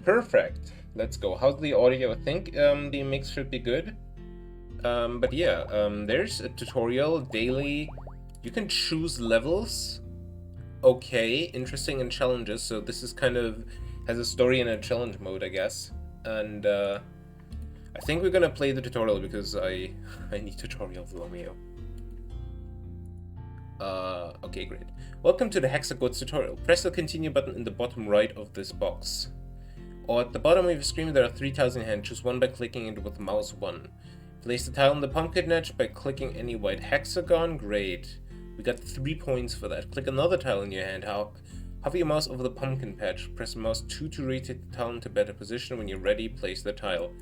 Perfect. Let's go. How's the audio? I think the mix should be good. But yeah, there's a tutorial daily. You can choose levels. Okay, interesting, and challenges. So this is kind of has a story and a challenge mode, I guess. And I think we're gonna play the tutorial because I need tutorials, Romeo. Okay, great. Welcome to the Hexagourds tutorial. Press the continue button in the bottom right of this box. Or at the bottom of your screen there are 3 tiles in hand. Choose one by clicking it with mouse 1. Place the tile on the pumpkin edge by clicking any white hexagon. Great. We got 3 points for that. Click another tile in your hand. Hover your mouse over the pumpkin patch. Press mouse 2 to rotate the tile into better position. When you're ready, place the tile.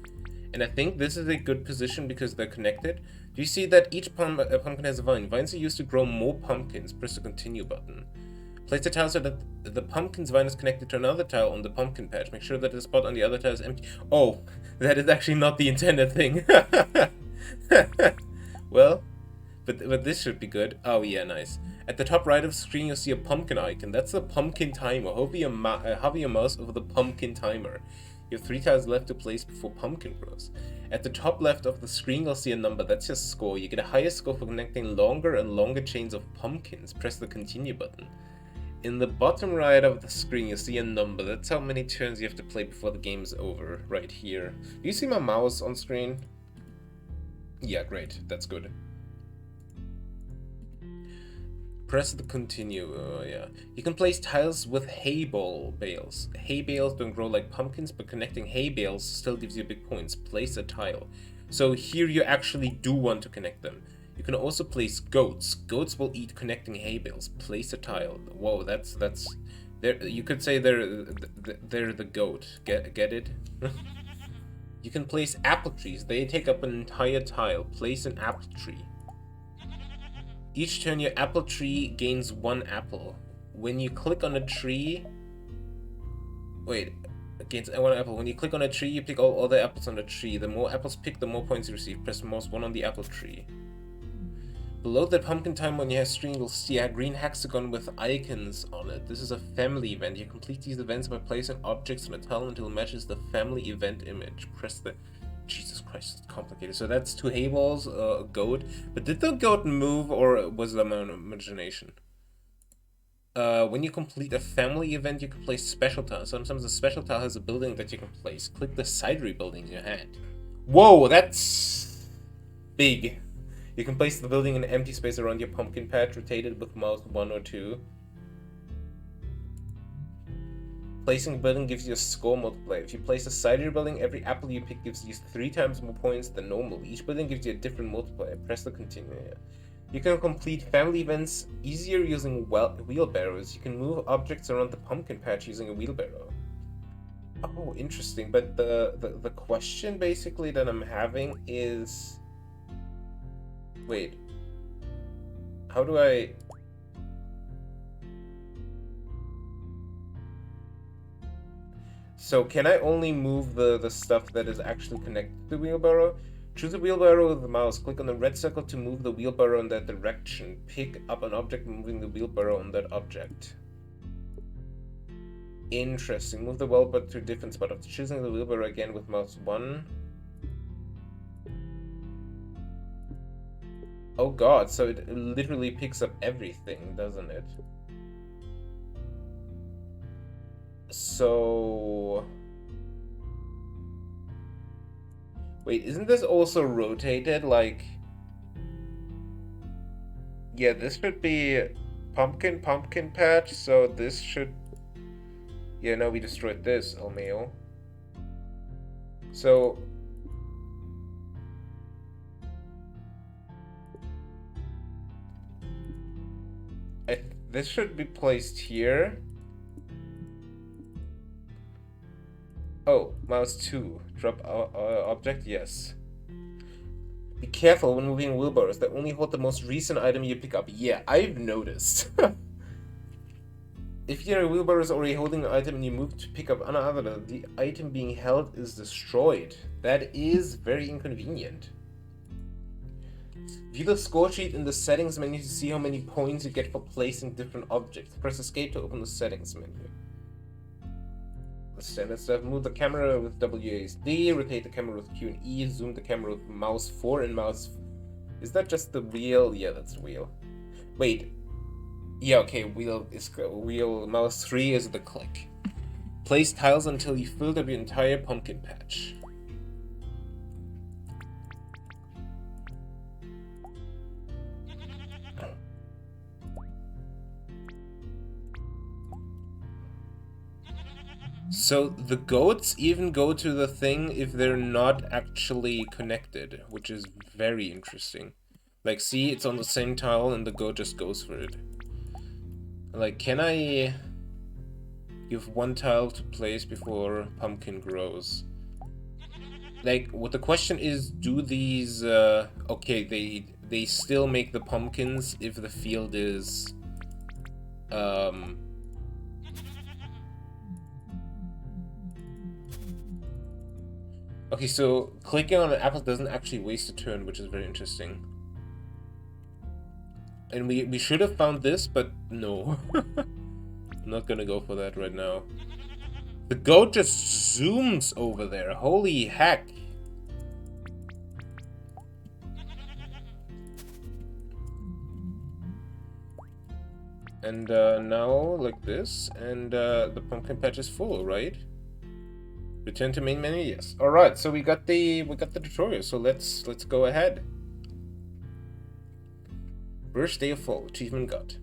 And I think this is a good position because they're connected. Do you see that each pumpkin has a vine? Vines are used to grow more pumpkins. Press the continue button. Place the tile so that the pumpkin's vine is connected to another tile on the pumpkin patch. Make sure that the spot on the other tile is empty. Oh, that is actually not the intended thing. Well, but this should be good. Oh yeah, nice. At the top right of the screen, you'll see a pumpkin icon. That's the pumpkin timer. Hover your mouse over the pumpkin timer. You have 3 tiles left to place before pumpkin grows. At the top left of the screen, you'll see a number. That's your score. You get a higher score for connecting longer and longer chains of pumpkins. Press the continue button. In the bottom right of the screen, you'll see a number. That's how many turns you have to play before the game's over, right here. Do you see my mouse on screen? Yeah, great. That's good. Press the continue. Yeah. You can place tiles with hay bales. Hay bales don't grow like pumpkins, but connecting hay bales still gives you big points. Place a tile. So here you actually do want to connect them. You can also place goats. Goats will eat connecting hay bales. Place a tile. Whoa, that's there. You could say they're the goat. Get it? You can place apple trees. They take up an entire tile. Place an apple tree. Each turn, your apple tree gains 1 apple. When you click on a tree, gains 1 apple. When you click on a tree, you pick all the apples on the tree. The more apples picked, the more points you receive. Press mouse 1 on the apple tree. Below the pumpkin timer on your screen, you'll see a green hexagon with icons on it. This is a family event. You complete these events by placing objects on a tile until it matches the family event image. Press the... Jesus Christ, it's complicated. So that's 2 hay balls, a goat. But did the goat move, or was that my imagination? When you complete a family event, you can place special tiles. Sometimes the special tile has a building that you can place. Click the side rebuilding in your hand. Whoa, that's big. You can place the building in an empty space around your pumpkin patch, rotated with mouse 1 or 2. Placing a building gives you a score multiplier. If you place a side building, every apple you pick gives you 3 times more points than normal. Each building gives you a different multiplier. Press the continue. You can complete family events easier using wheelbarrows. You can move objects around the pumpkin patch using a wheelbarrow. Oh, interesting. But the question basically that I'm having is... Wait, how do I... So can I only move the stuff that is actually connected to the wheelbarrow? Choose a wheelbarrow with the mouse. Click on the red circle to move the wheelbarrow in that direction. Pick up an object moving the wheelbarrow on that object. Interesting. Move the wheelbarrow to a different spot. After choosing the wheelbarrow again with mouse 1... Oh god, so it literally picks up everything, doesn't it? So... Wait, isn't this also rotated? Like... Yeah, this should be pumpkin patch, so this should... Yeah, no, we destroyed this, Elmeo. So... This should be placed here. Oh, mouse 2. Drop object, yes. Be careful when moving wheelbarrows. They only hold the most recent item you pick up. Yeah, I've noticed. If your wheelbarrow is already holding an item and you move to pick up another, the item being held is destroyed. That is very inconvenient. View the score sheet in the settings menu to see how many points you get for placing different objects. Press escape to open the settings menu. the standard stuff. Move the camera with WASD, rotate the camera with Q and E, zoom the camera with mouse 4 and mouse... Is that just the wheel? Yeah, that's the wheel. Wait. Yeah, okay, wheel mouse 3 is the click. Place tiles until you filled up your entire pumpkin patch. So the goats even go to the thing if they're not actually connected, which is very interesting. Like, see, it's on the same tile and the goat just goes for it. Like, can I give one tile to place before pumpkin grows? Like, what the question is, do these, okay, they still make the pumpkins if the field is, okay, so clicking on an apple doesn't actually waste a turn, which is very interesting. And we should have found this, but no. I'm not gonna go for that right now. The goat just zooms over there. Holy heck. And now, like this, and the pumpkin patch is full, right? Return to main menu, yes. Alright, so we got the tutorial, so let's go ahead. First day of fall, achievement got.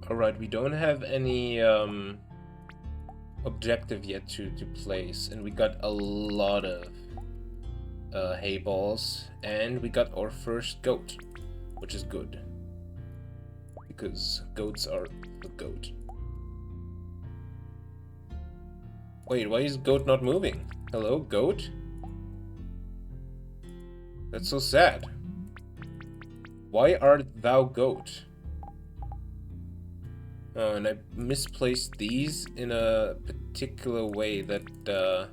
Alright, we don't have any objective yet to place, and we got a lot of hay balls, and we got our first goat, which is good, because goats are the goat. Wait, why is goat not moving? Hello, goat? That's so sad. Why art thou goat? Oh, and I misplaced these in a particular way that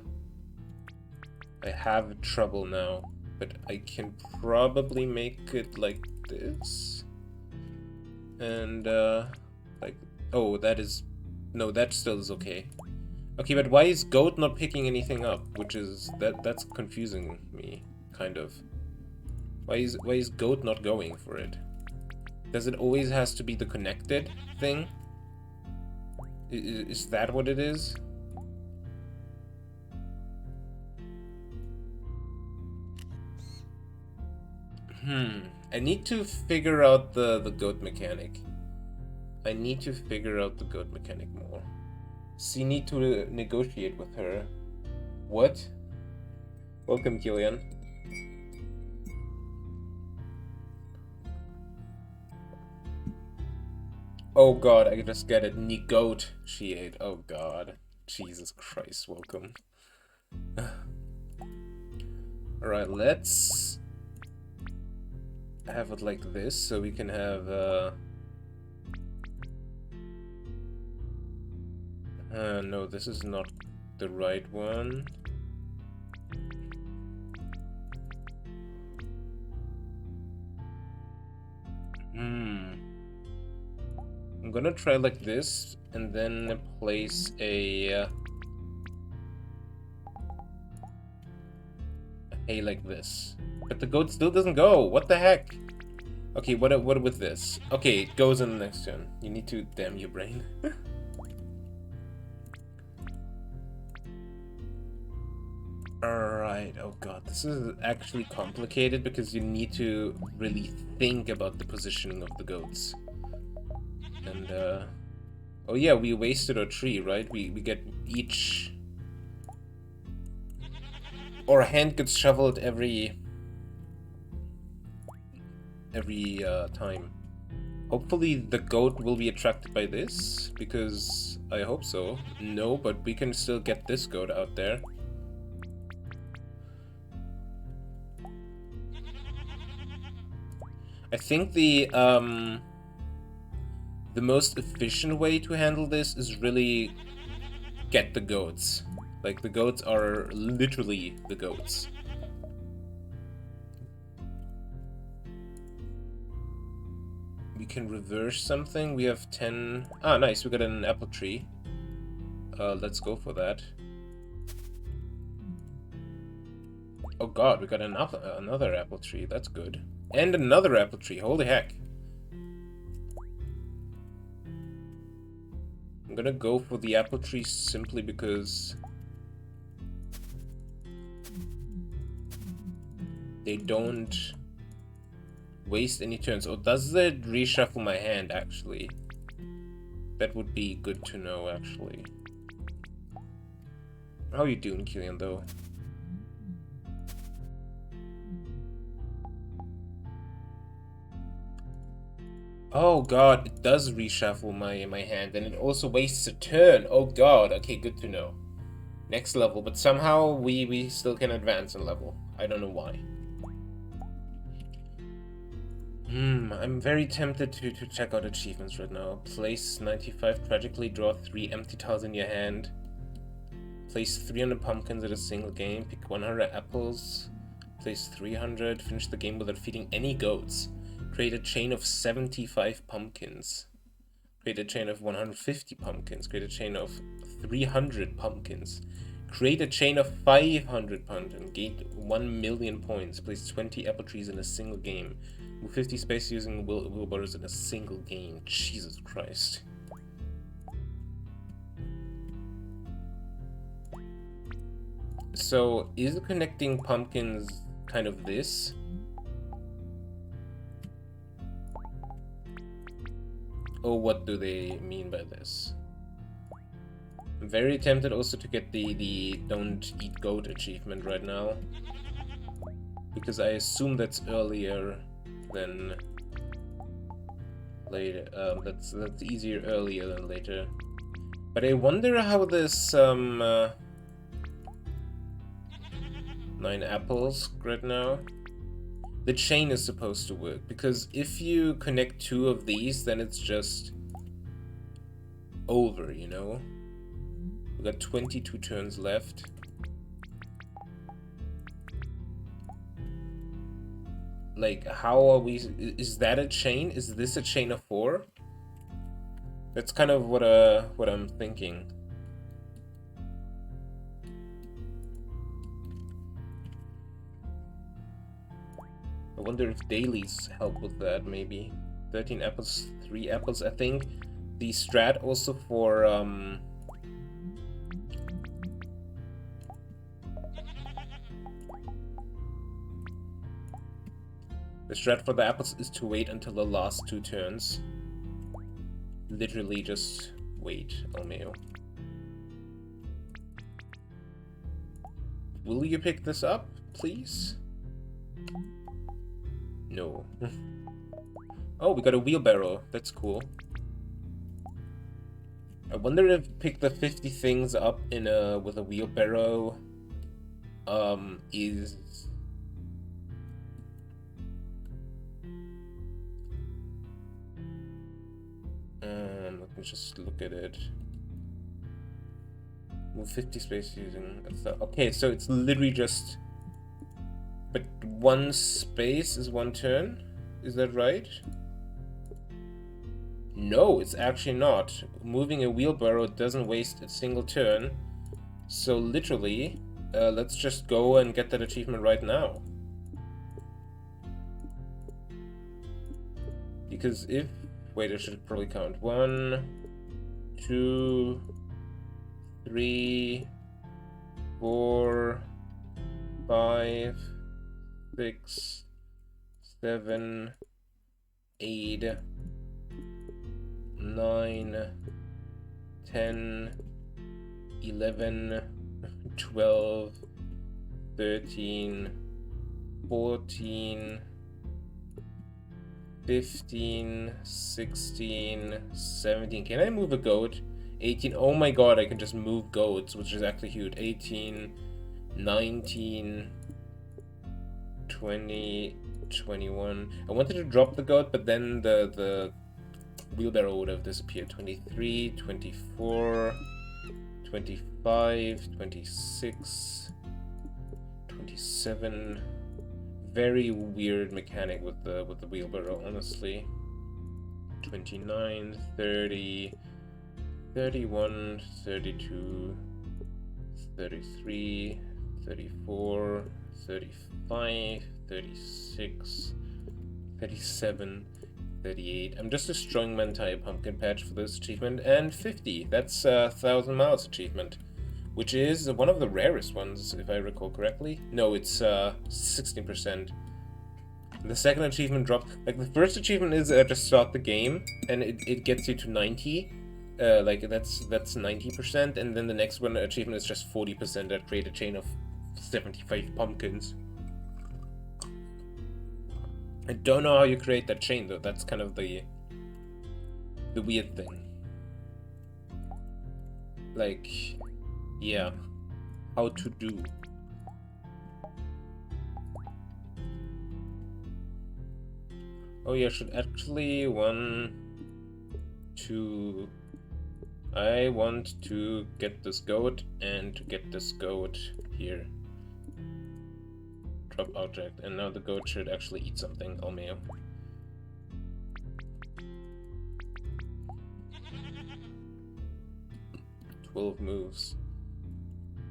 I have trouble now. But I can probably make it like this. And like, oh, that is, no, that still is okay. Okay, but why is goat not picking anything up? Which is, that's confusing me, kind of. Why is goat not going for it? Does it always has to be the connected thing? Is that what it is? I need to figure out the goat mechanic. I need to figure out the goat mechanic more. So you need to negotiate with her. What? Welcome, Killian. Oh god, I just get it. Goat she ate. Oh god. Jesus Christ, welcome. Alright, let's have it like this so we can have no, this is not the right one. I'm gonna try like this and then place a hay like this. But the goat still doesn't go. What the heck? Okay, what with this? Okay, it goes in the next turn. You need to damn your brain. Alright, oh god, this is actually complicated because you need to really think about the positioning of the goats. And, oh yeah, we wasted our tree, right? We get each... Our hand gets shoveled every time. Hopefully the goat will be attracted by this, because I hope so. No, but we can still get this goat out there. I think the the most efficient way to handle this is really get the goats. Like, the goats are literally the goats. We can reverse something. We have 10... Ah, nice. We got an apple tree. Let's go for that. Oh god, we got another apple tree. That's good. And another apple tree. Holy heck. I'm gonna go for the apple tree simply because they don't waste any turns. Or does it reshuffle my hand, actually? That would be good to know, actually. How are you doing, Killian, though? Oh god, it does reshuffle my hand, and it also wastes a turn. Oh god, okay, good to know. Next level, but somehow we still can advance in level. I don't know why. I'm very tempted to check out achievements right now. Place 95, tragically draw 3 empty tiles in your hand. Place 300 pumpkins at a single game, pick 100 apples. Place 300, finish the game without feeding any goats. Create a chain of 75 pumpkins. Create a chain of 150 pumpkins. Create a chain of 300 pumpkins. Create a chain of 500 pumpkins. Gain 1 million points. Place 20 apple trees in a single game. Move 50 space using wheelbarrows in a single game. Jesus Christ. So, is connecting pumpkins kind of this? Or what do they mean by this? I'm very tempted also to get the Don't Eat Goat achievement right now. Because I assume that's earlier than later. That's easier earlier than later. But I wonder how this 9 apples right now. The chain is supposed to work, because if you connect 2 of these, then it's just over, you know? We got 22 turns left. Like, how are we... Is that a chain? Is this a chain of 4? That's kind of what I'm thinking. I wonder if dailies help with that, maybe. 13 apples, 3 apples. I think the strat also for the strat for the apples is to wait until the last 2 turns. Literally just wait, Almeo. Will you pick this up, please? No. Oh, we got a wheelbarrow. That's cool. I wonder if pick the 50 things up in with a wheelbarrow is let me just look at it. Move 50 space using okay, so it's literally just, but 1 space is 1 turn? Is that right? No, it's actually not. Moving a wheelbarrow doesn't waste a single turn. So literally, let's just go and get that achievement right now. Because if... Wait, I should probably count. 1, 2, 3, 4, 5, 6, 7, 8, 9, 10, 11, 12, 13, 14, 15, 16, 17. Can I move a goat? 18. Oh my god, I can just move goats, which is actually huge. 18, 19, 20, 21. I wanted to drop the goat, but then the wheelbarrow would have disappeared. 23, 24, 25, 26, 27. Very weird mechanic with the wheelbarrow, honestly. 29, 30, 31, 32, 33, 34, 35, 36, 37, 38. I'm just destroying my entire pumpkin patch for this achievement, and 50. That's a 1,000 miles achievement, which is one of the rarest ones, if I recall correctly. No, it's 16%. The second achievement dropped. Like, the first achievement is just start the game, and it gets you to 90. Like, that's 90%, and then the next one achievement is just 40%. That create a chain of 75 pumpkins. I don't know how you create that chain, though. That's kind of the weird thing. Like, yeah, how to do. Oh yeah, should actually I want to get this goat and to get this goat here. Drop object, and now the goat should actually eat something. Almeo. "12 moves.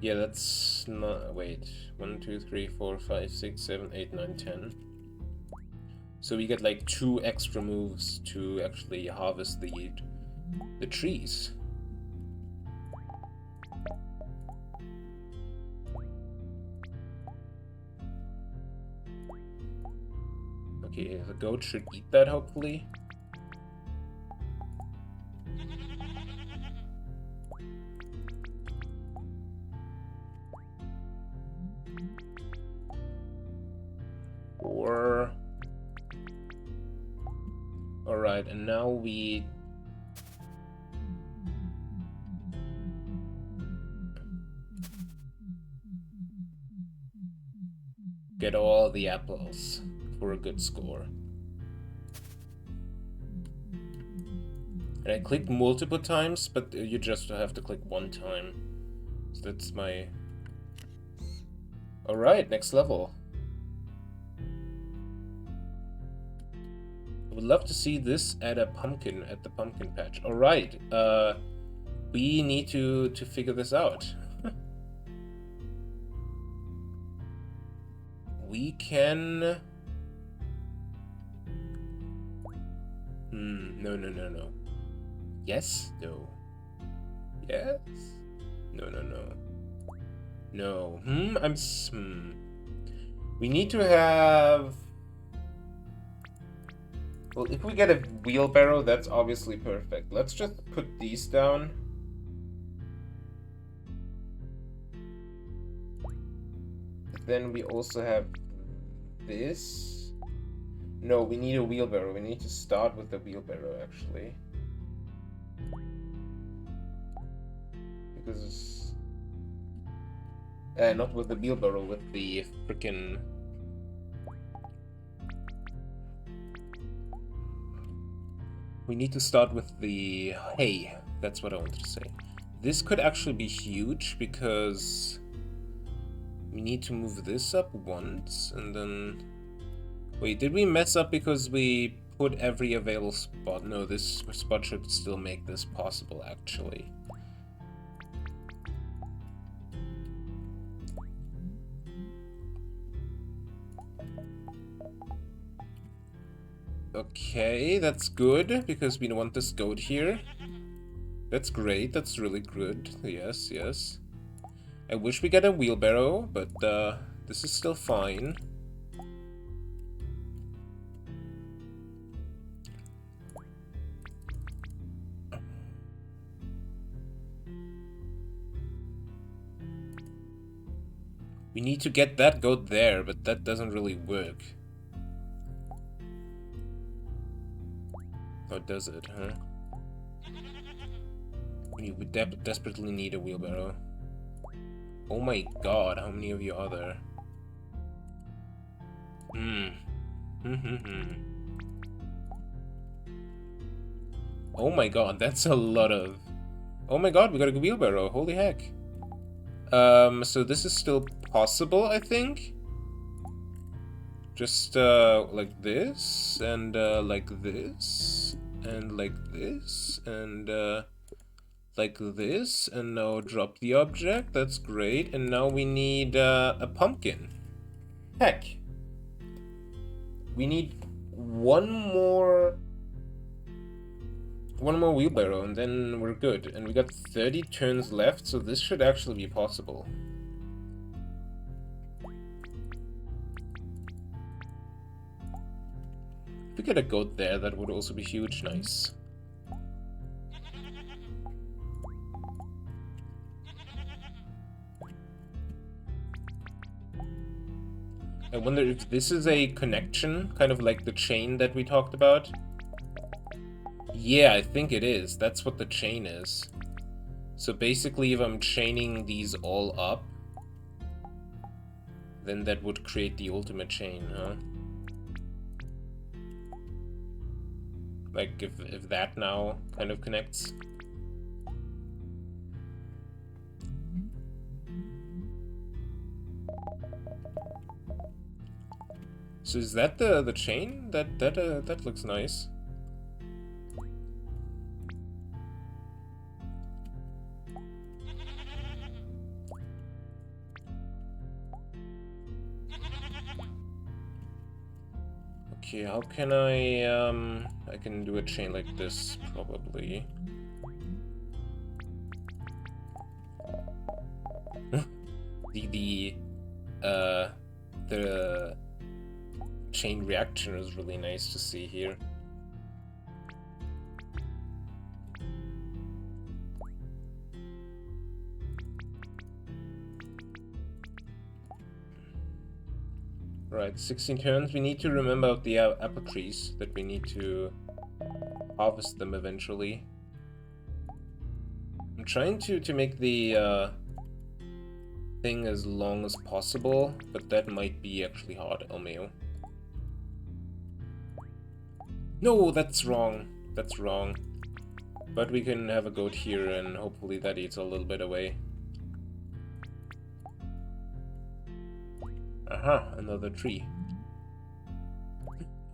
Yeah, that's not. Wait. 1, 2, 3, 4, 5, 6, 7, 8, 9, 10. So we get like 2 extra moves to actually harvest the trees. Okay, the goat should eat that, hopefully. Or... Alright, and now we... get all the apples for a good score. And I clicked multiple times, but you just have to click one time. So that's my... Alright, next level. I would love to see this at the pumpkin patch. Alright, we need to figure this out. We can... No. Yes? No. Yes? No. No. We need to have... Well, if we get a wheelbarrow, that's obviously perfect. Let's just put these down. Then we also have this. No, we need a wheelbarrow. We need to start with the wheelbarrow, actually. Because... not with the wheelbarrow, with the frickin'... We need to start with the hay. That's what I wanted to say. This could actually be huge, because... we need to move this up once, and then... Wait, did we mess up because we put every available spot? No, this spot should still make this possible, actually. Okay, that's good, because we want this goat here. That's great, that's really good. Yes. I wish we get a wheelbarrow, but this is still fine. We need to get that goat there, but that doesn't really work. Or does it, huh? We desperately need a wheelbarrow. Oh my god, how many of you are there? Oh my god, that's a lot of... Oh my god, we got a wheelbarrow. Holy heck. So this is still possible, I think? Just, like this, and, like this, and like this, and, like this, and now drop the object. That's great. And now we need, a pumpkin. Heck. We need one more wheelbarrow, and then we're good. And we got 30 turns left, so this should actually be possible. If we get a goat there, that would also be huge. Nice. I wonder if this is a connection, kind of like the chain that we talked about. Yeah, I think it is. That's what the chain is. So basically, if I'm chaining these all up, then that would create the ultimate chain, huh? Like, if that now kind of connects. So is that the chain? That looks nice. Okay, how can I can do a chain like this, probably. The chain reaction is really nice to see here. Right, 16 turns. We need to remember the apple trees, that we need to harvest them eventually. I'm trying to make the thing as long as possible, but that might be actually hard. Oh, Mayo. No, that's wrong. That's wrong. But we can have a goat here, and hopefully that eats a little bit away. Aha, another tree.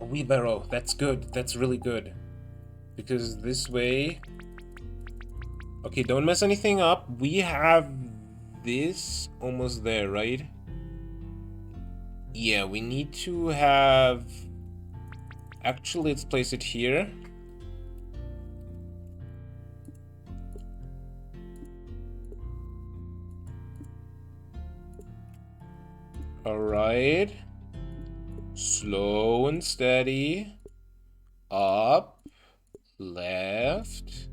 A wheelbarrow. That's good. That's really good. Because this way... Okay, don't mess anything up. We have this almost there, right? Yeah, we need to have... Actually, let's place it here. Alright. Slow and steady. Up. Left.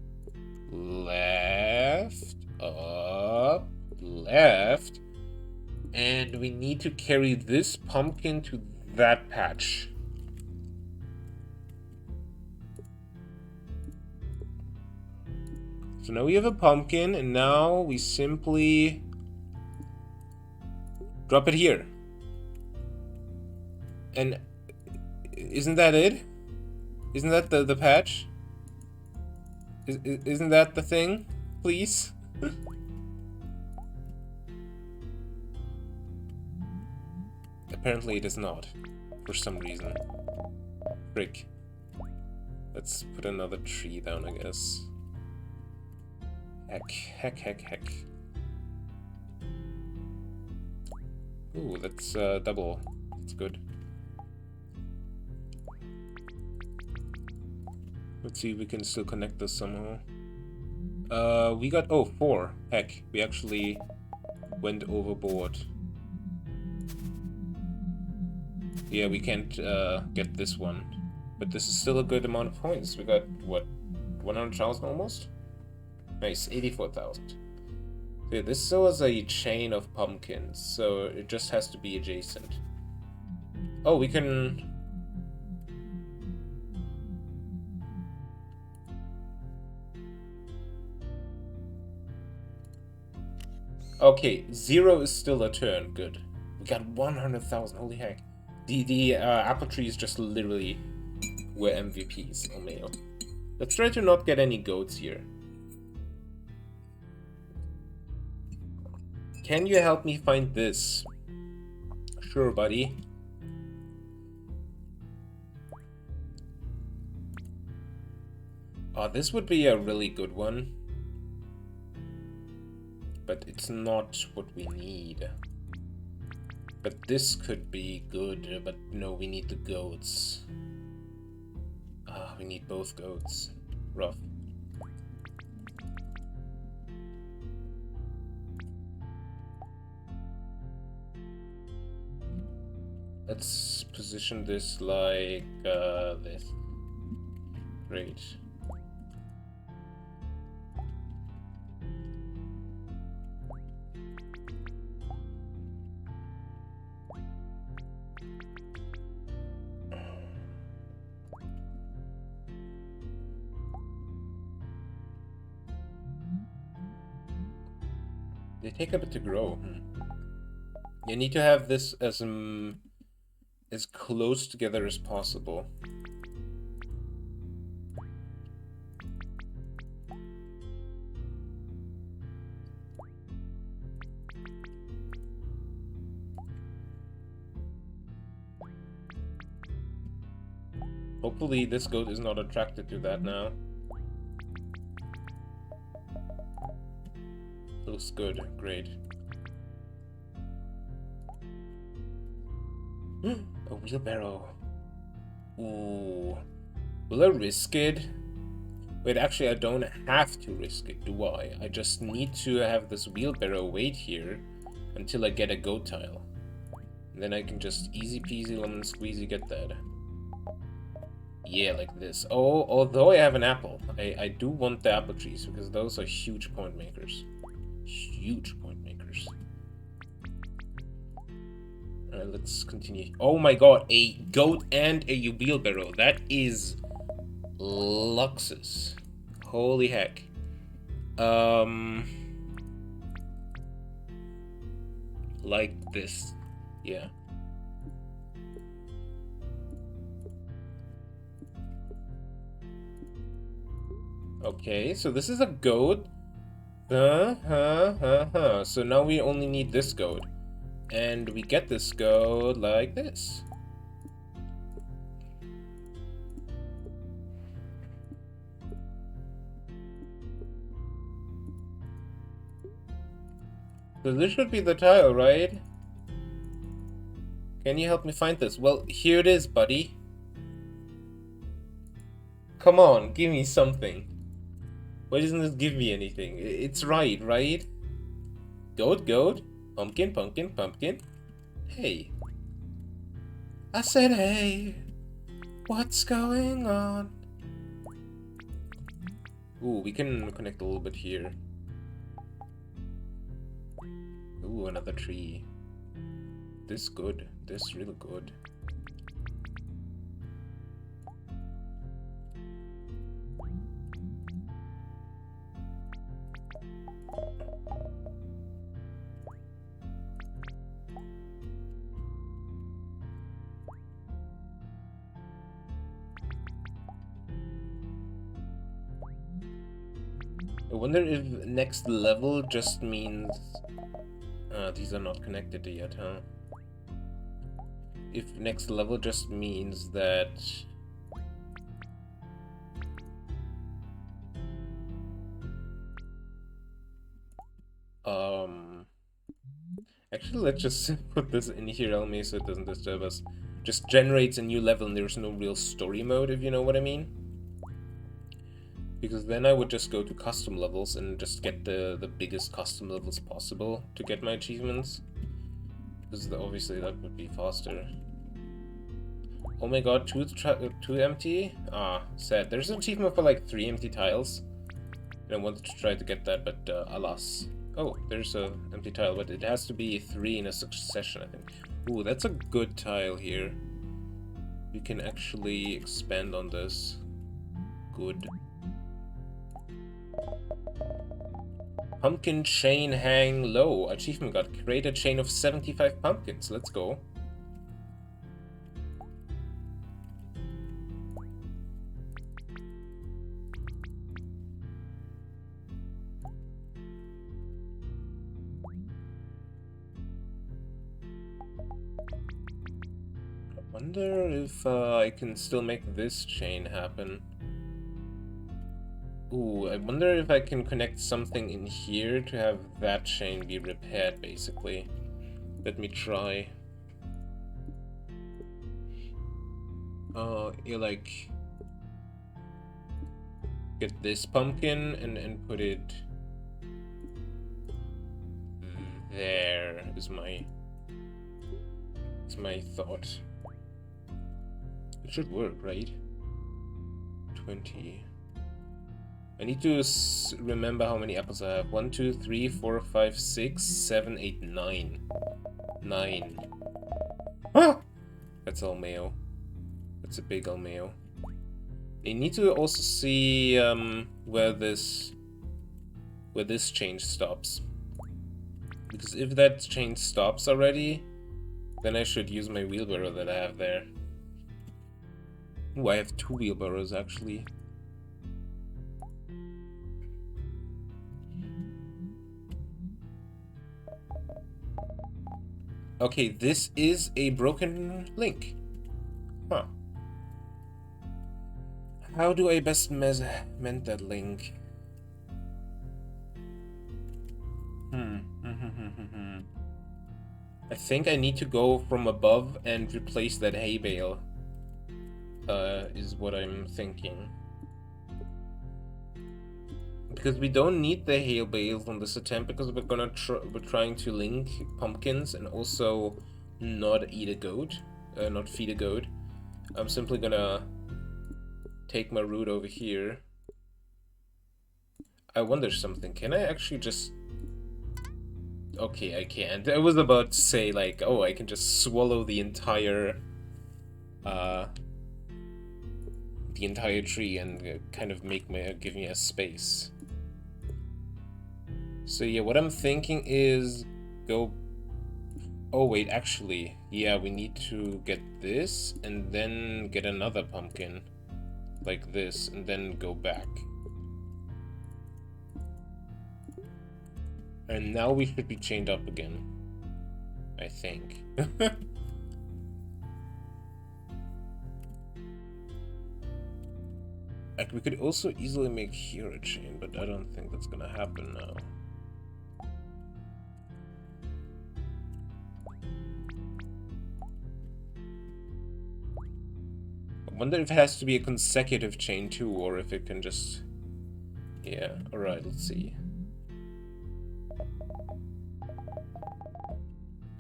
Left. Up. Left. And we need to carry this pumpkin to that patch. So now we have a pumpkin, and now we simply drop it here. And isn't that it? Isn't that the patch? Isn't that the thing? Please? Apparently it is not, for some reason. Frick. Let's put another tree down, I guess. Heck. Ooh, that's double. That's good. Let's see if we can still connect this somehow. We got... Oh, 4. Heck, we actually went overboard. Yeah, we can't get this one. But this is still a good amount of points. We got, what, 100,000 almost? Nice, 84,000. Yeah, this was a chain of pumpkins, so it just has to be adjacent. Oh, we can... Okay, 0 is still a turn. Good. We got 100,000. Holy heck. The apple trees just literally were MVPs. Oh, man. Let's try to not get any goats here. Can you help me find this? Sure, buddy. Oh, this would be a really good one. But it's not what we need. But this could be good, but no, we need the goats. Ah, we need both goats. Rough. Let's position this like this. Great. They take a bit to grow. You need to have this as close together as possible. Hopefully this goat is not attracted to that now. Looks good, great. A wheelbarrow. Ooh. Will I risk it? Wait, actually I don't have to risk it, do I? I just need to have this wheelbarrow wait here until I get a goat tile. And then I can just easy peasy lemon squeezy get that. Yeah, like this. Oh, although I have an apple, I do want the apple trees because those are huge point makers. Huge point makers. Alright, let's continue. Oh my god, a goat and a wheelbarrow. That is luxus. Holy heck. Like this. Yeah. Okay, so this is a goat. So now we only need this goat. And we get this goat like this. So this should be the tile, right? Can you help me find this? Well, here it is, buddy. Come on, give me something. Why doesn't this give me anything? It's right, right? Goat, goat. Pumpkin, pumpkin, pumpkin. Hey. I said hey. What's going on? Ooh, we can connect a little bit here. Ooh, another tree. This good. This real good. I wonder if next level just means... these are not connected yet, huh? If next level just means that... Actually, let's just put this in here, Elmi, so it doesn't disturb us. Just generates a new level and there's no real story mode, if you know what I mean. Because then I would just go to custom levels and just get the biggest custom levels possible to get my achievements. Because obviously that would be faster. Oh my god, two empty? Ah, sad. There's an achievement for like 3 empty tiles. And I wanted to try to get that, but alas. Oh, there's a empty tile, but it has to be 3 in a succession, I think. Ooh, that's a good tile here. We can actually expand on this. Good. Pumpkin chain hang low. Achievement got create a chain of 75 pumpkins. Let's go. Wonder if I can still make this chain happen. Ooh, I wonder if I can connect something in here to have that chain be repaired, basically. Let me try. You like get this pumpkin and put it there is my thought. It should work, right? 20. I need to remember how many apples I have. 1, 2, 3, 4, 5, 6, 7, 8, 9. 9. Ah! That's Almeo. That's a big Almeo. I need to also see where this change stops. Because if that change stops already, then I should use my wheelbarrow that I have there. Ooh, I have 2 wheelbarrows actually. Okay, this is a broken link. Huh. How do I best mend that link? I think I need to go from above and replace that hay bale. Is what I'm thinking. Because we don't need the hay bales on this attempt because we're trying to link pumpkins and also not eat a goat, not feed a goat. I'm simply gonna take my route over here. I wonder something. Can I actually just... Okay, I can't. I was about to say, like, oh, I can just swallow the entire tree and kind of give me a space. So yeah, what I'm thinking is go... Oh wait, actually, yeah, we need to get this and then get another pumpkin like this and then go back. And now we should be chained up again, I think. Like, we could also easily make here a chain, but I don't think that's gonna happen now. I wonder if it has to be a consecutive chain too, or if it can just... Yeah, alright, let's see.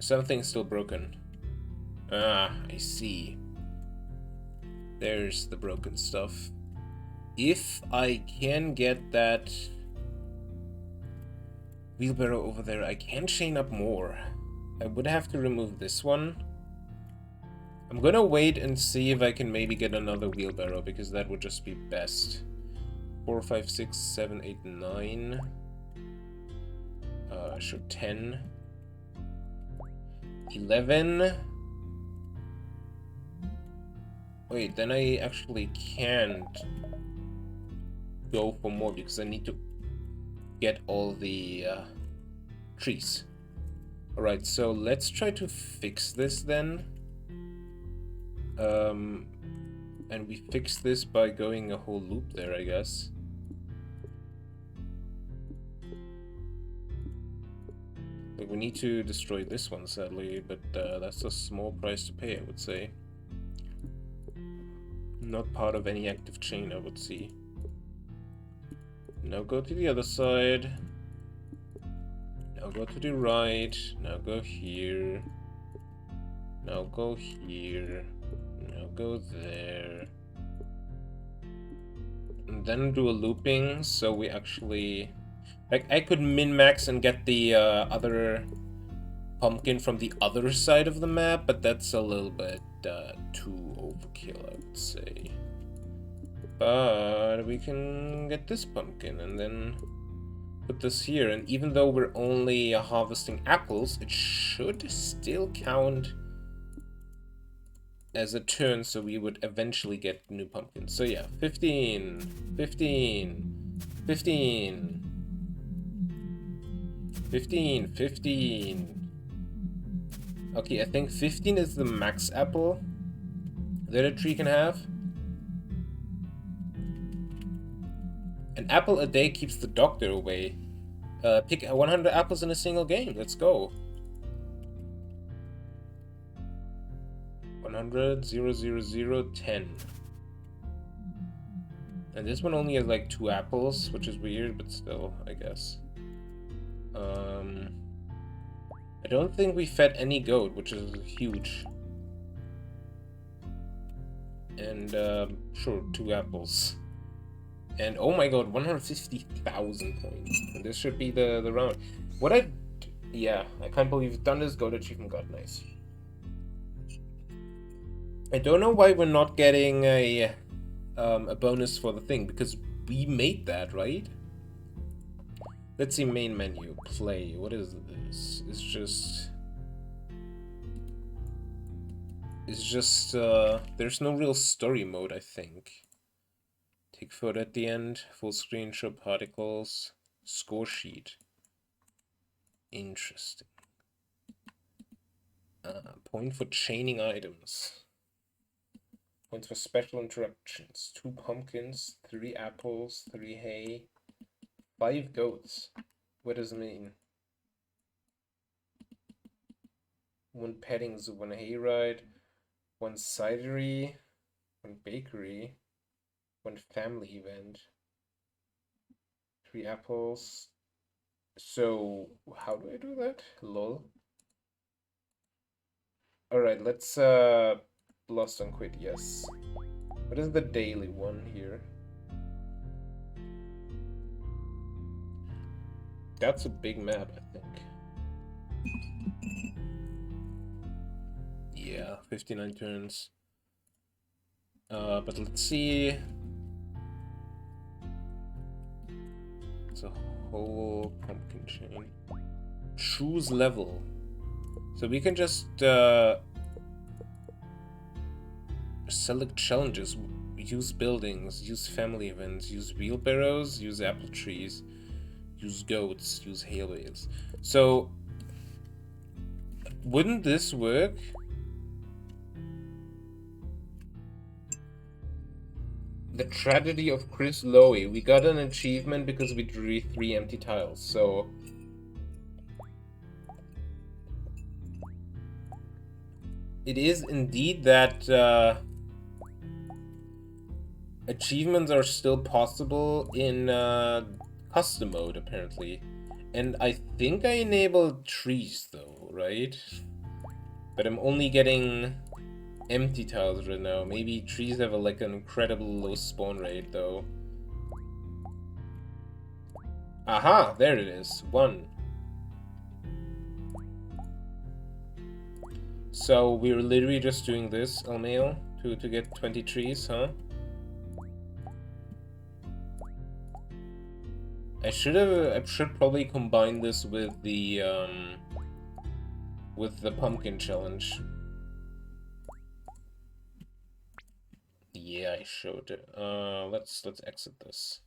Something's still broken. Ah, I see. There's the broken stuff. If I can get that wheelbarrow over there, I can chain up more. I would have to remove this one. I'm gonna wait and see if I can maybe get another wheelbarrow, because that would just be best. 4, 5, 6, 7, 8, 9. Sure, 10. 11. Wait, then I actually can't go for more because I need to get all the trees. Alright, so let's try to fix this then. And we fix this by going a whole loop there, I guess. Like, we need to destroy this one, sadly, but that's a small price to pay, I would say. Not part of any active chain, I would see. Now go to the other side. Now go to the right. Now go here. Now go here. Now go there. And then do a looping, so we actually... Like, I could min-max and get the other pumpkin from the other side of the map, but that's a little bit too overkill, I would say. But we can get this pumpkin and then put this here. And even though we're only harvesting apples, it should still count as a turn, so we would eventually get new pumpkins. So yeah, 15, 15, 15. 15, 15. Okay, I think 15 is the max apple. that a tree can have. An apple a day keeps the doctor away. Pick 100 apples in a single game. Let's go. 100, 0, 0, 0, 10. And this one only has like 2 apples, which is weird, but still, I guess. I don't think we fed any goat, which is huge. And, sure, 2 apples. And, oh my god, 150,000 points. And this should be the round. Yeah, I can't believe we've done this. Goat achievement got nice. I don't know why we're not getting a bonus for the thing, because we made that, right? Let's see, main menu, play. What is this? It's just, there's no real story mode, I think. Take photo at the end, full screen, show particles, score sheet. Interesting. Point for chaining items. Points for special interactions. 2 pumpkins, 3 apples, 3 hay, 5 goats. What does it mean? 1 petting zoo, 1 hayride, 1 cidery, 1 bakery, 1 family event, 3 apples. So, how do I do that? Lol. Alright, let's, lost and quit, yes. What is the daily one here? That's a big map, I think. Yeah, 59 turns. But let's see. It's a whole pumpkin chain. Choose level. So we can just select challenges, use buildings, use family events, use wheelbarrows, use apple trees, use goats, use hay bales. So wouldn't this work? The Tragedy of Chris Lowy. We got an achievement because we drew 3 empty tiles, so it is indeed that achievements are still possible in custom mode, apparently. And I think I enabled trees, though, right? But I'm only getting empty tiles right now. Maybe trees have like an incredible low spawn rate, though. Aha! There it is. 1. So we're literally just doing this, Almail, to get 20 trees, huh? I should probably combine this with the pumpkin challenge. Yeah, I should. Let's exit this.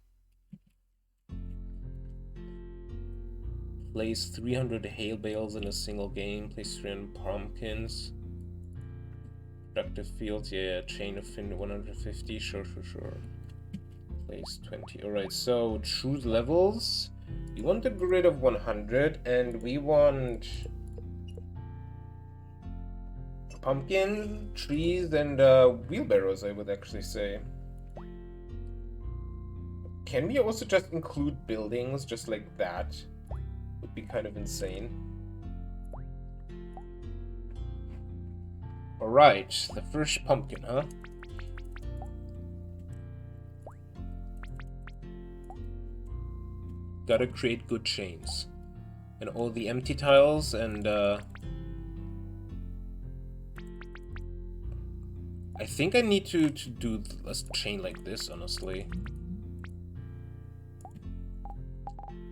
Place 300 hay bales in a single game. Place 300 pumpkins. Productive fields, yeah, chain of 150, sure. Place 20. Alright, so choose levels. We want a grid of 100, and we want pumpkin, trees, and wheelbarrows, I would actually say. Can we also just include buildings just like that? Would be kind of insane. Alright, the first pumpkin, huh? Gotta create good chains. And all the empty tiles, and I think I need to do a chain like this, honestly.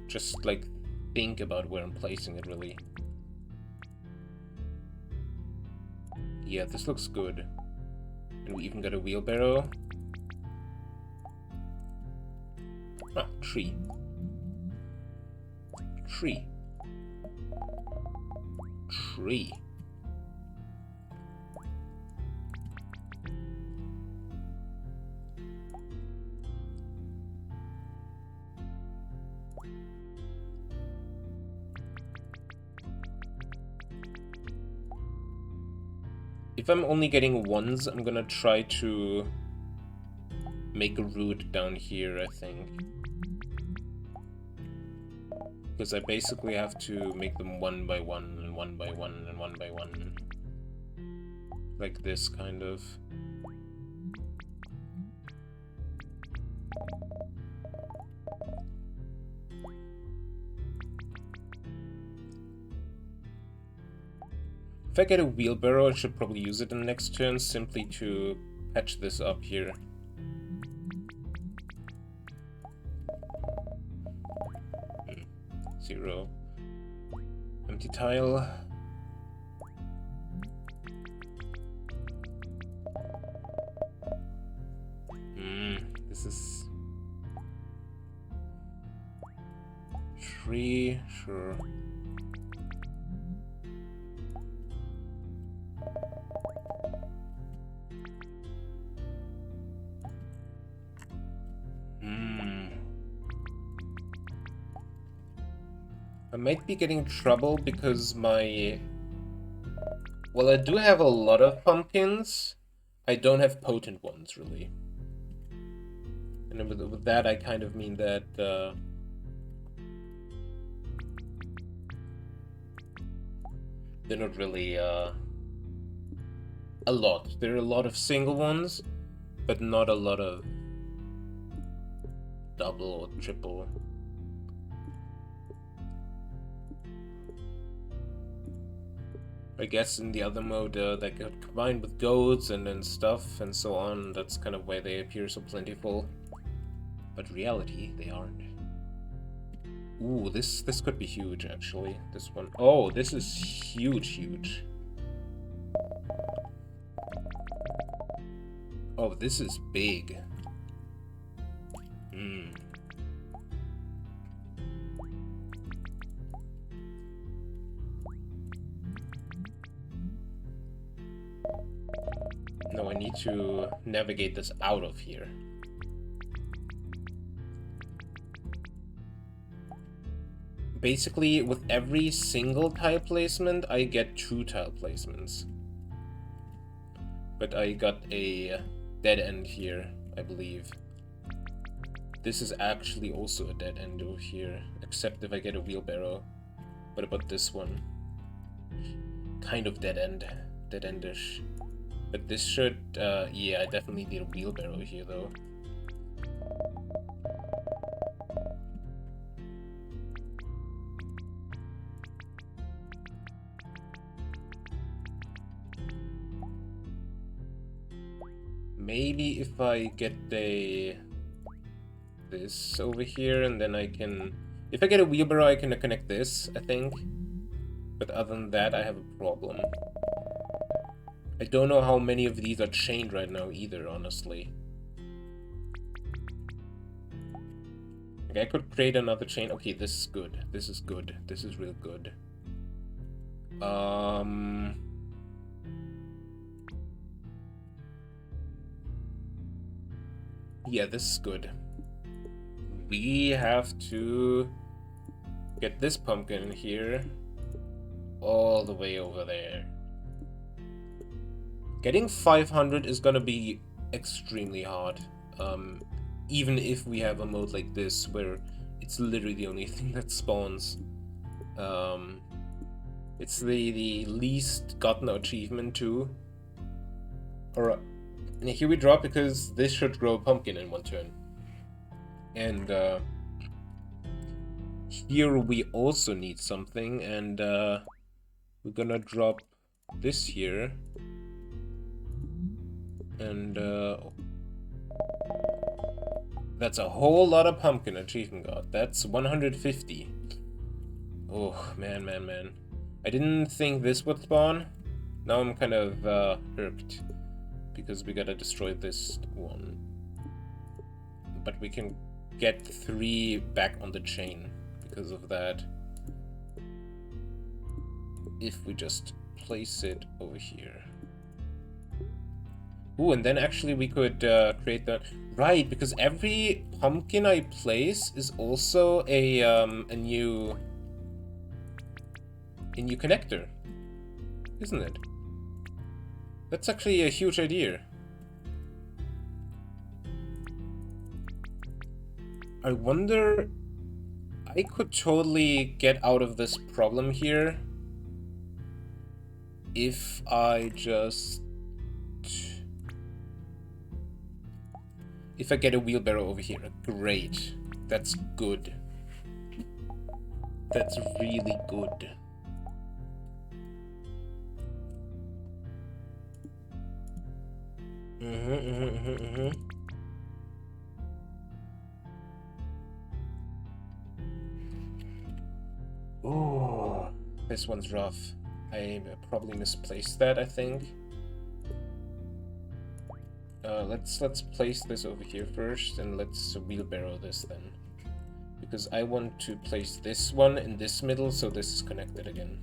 Just like think about where I'm placing it, really. Yeah, this looks good. And we even got a wheelbarrow. Ah, tree. Tree. If I'm only getting ones, I'm gonna try to make a route down here, I think. Because I basically have to make them one by one, and one by one, and one by one. Like this, kind of. If I get a wheelbarrow, I should probably use it in the next turn, simply to patch this up here. Zero. Empty tile. This is... 3, sure. I might be getting in trouble because my... Well, I do have a lot of pumpkins. I don't have potent ones, really. And with that, I kind of mean that... they're not really a lot. There are a lot of single ones, but not a lot of double or triple. I guess in the other mode, they get combined with goats and then stuff and so on. That's kind of why they appear so plentiful. But reality, they aren't. Ooh, this could be huge, actually. This one. Oh, this is huge. Oh, this is big. No, I need to navigate this out of here. Basically, with every single tile placement, I get 2 tile placements. But I got a dead end here, I believe. This is actually also a dead end over here, except if I get a wheelbarrow. What about this one? Kind of dead end, dead-endish. But this should, yeah, I definitely need a wheelbarrow here, though. Maybe if I get this over here, and then I can... If I get a wheelbarrow, I can connect this, I think. But other than that, I have a problem. I don't know how many of these are chained right now either, honestly. Okay, I could create another chain. Okay, this is good. This is good. This is real good. Yeah, this is good. We have to get this pumpkin here all the way over there. Getting 500 is gonna be extremely hard, even if we have a mode like this where it's literally the only thing that spawns. It's the least gotten achievement too. Alright, and here we drop because this should grow a pumpkin in 1 turn. And here we also need something, and we're gonna drop this here. And that's a whole lot of pumpkin achievement got. That's 150. Oh, man. I didn't think this would spawn. Now I'm kind of irked because we gotta destroy this one. But we can get 3 back on the chain because of that. If we just place it over here. Ooh, and then actually we could create that. Right, because every pumpkin I place is also a new connector, isn't it? That's actually a huge idea. I wonder... I could totally get out of this problem here if I just... If I get a wheelbarrow over here. Great. That's good. That's really good. Oh, this one's rough. I probably misplaced that, I think. Let's place this over here first, and let's wheelbarrow this then. Because I want to place this one in this middle, so this is connected again.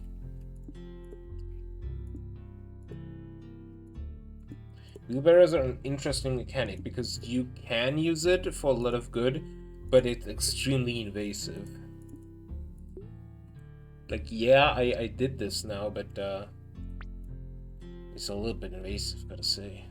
Wheelbarrows are an interesting mechanic, because you can use it for a lot of good, but it's extremely invasive. Like, yeah, I did this now, but it's a little bit invasive, gotta say.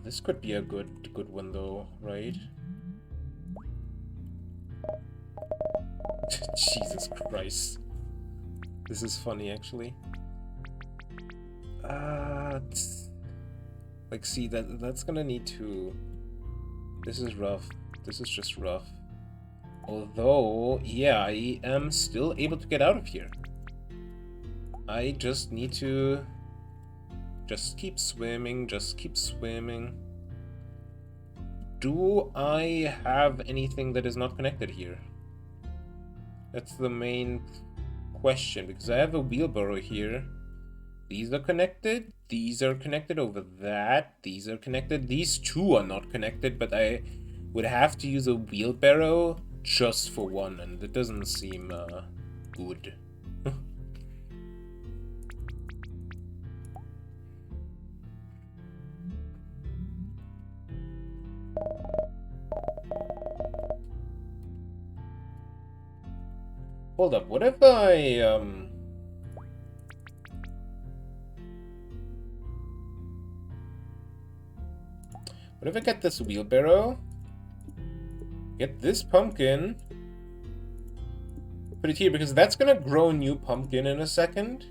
This could be a good one though, right? Jesus Christ. This is funny, actually. Like, see, that's gonna need to... This is rough. This is just rough. Although, yeah, I am still able to get out of here. I just need to... Just keep swimming, just keep swimming. Do I have anything that is not connected here? That's the main question, because I have a wheelbarrow here. These are connected, these are connected over that, these are connected, these two are not connected, but I would have to use a wheelbarrow just for one, and it doesn't seem good. Hold up, what if I, what if I get this wheelbarrow, get this pumpkin, put it here, because that's gonna grow a new pumpkin in a second,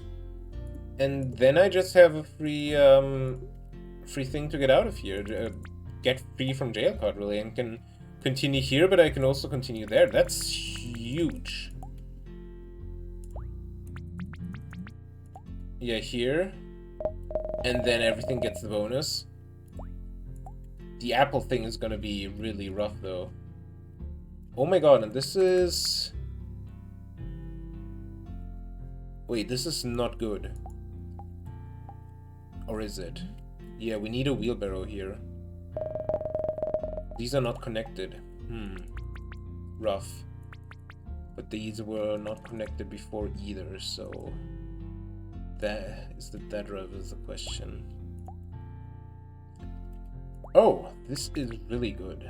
and then I just have a free, free thing to get out of here, get free from jail card, really, and can continue here, but I can also continue there. That's huge. Yeah, here. And then everything gets the bonus. The apple thing is gonna be really rough, though. Oh my god, and this is... Wait, this is not good. Or is it? Yeah, we need a wheelbarrow here. These are not connected. Rough. But these were not connected before either, so... That rough is the question. Oh, this is really good.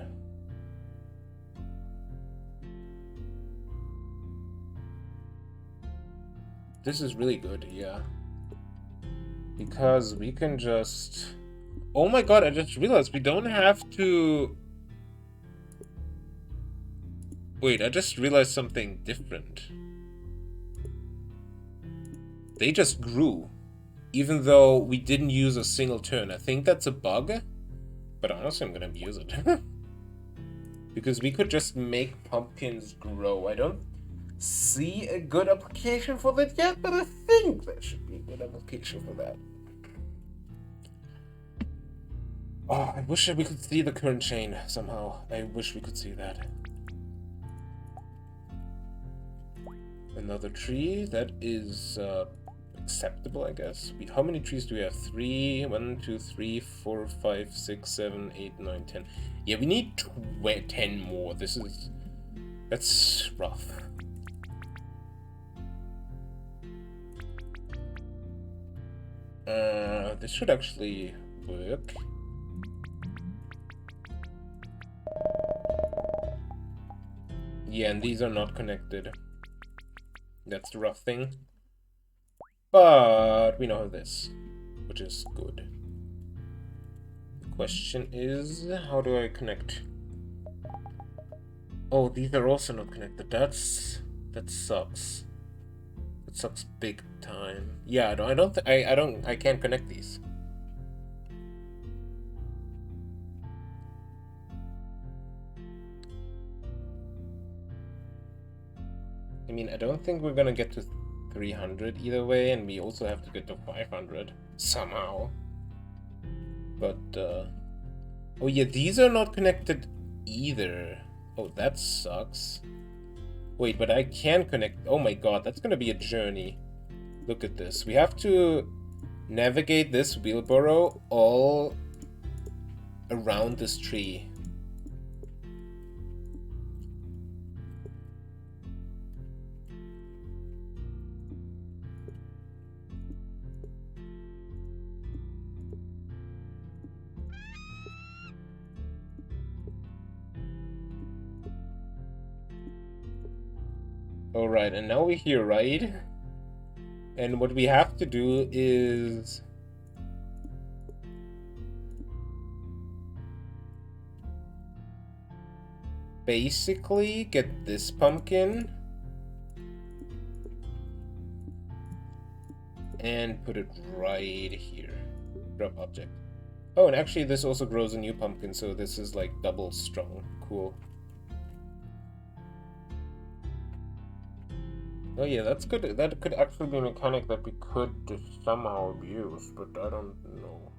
This is really good, yeah. Because we can just... Oh my god, I just realized we don't have to... Wait, I just realized something different. They just grew, even though we didn't use a single turn. I think that's a bug, but honestly, I'm gonna use it. Because we could just make pumpkins grow. I don't see a good application for that yet, but I think there should be a good application for that. Oh, I wish we could see the current chain somehow. I wish we could see that. Another tree, that is acceptable, I guess. How many trees do we have? 3, 1, 2, 3, 4, 5, 6, 7, 8, 9, 10. Yeah, we need 10 more. That's rough. This should actually work. Yeah, and these are not connected. That's the rough thing. But we know this, which is good. The question is, how do I connect? Oh, these are also not connected. That sucks. That sucks big time. Yeah, I can't connect these. I mean, I don't think we're gonna get to 300 either way, and we also have to get to 500 somehow. But, oh yeah, these are not connected either. Oh, that sucks. Wait, but I can connect. Oh my god, that's gonna be a journey. Look at this. We have to navigate this wheelbarrow all around this tree. Alright, and now we're here, right? And what we have to do is... basically get this pumpkin and put it right here. Drop object. Oh, and actually this also grows a new pumpkin, so this is like double strong. Cool. Oh yeah, that's good. That could actually be a mechanic that we could somehow abuse, but I don't know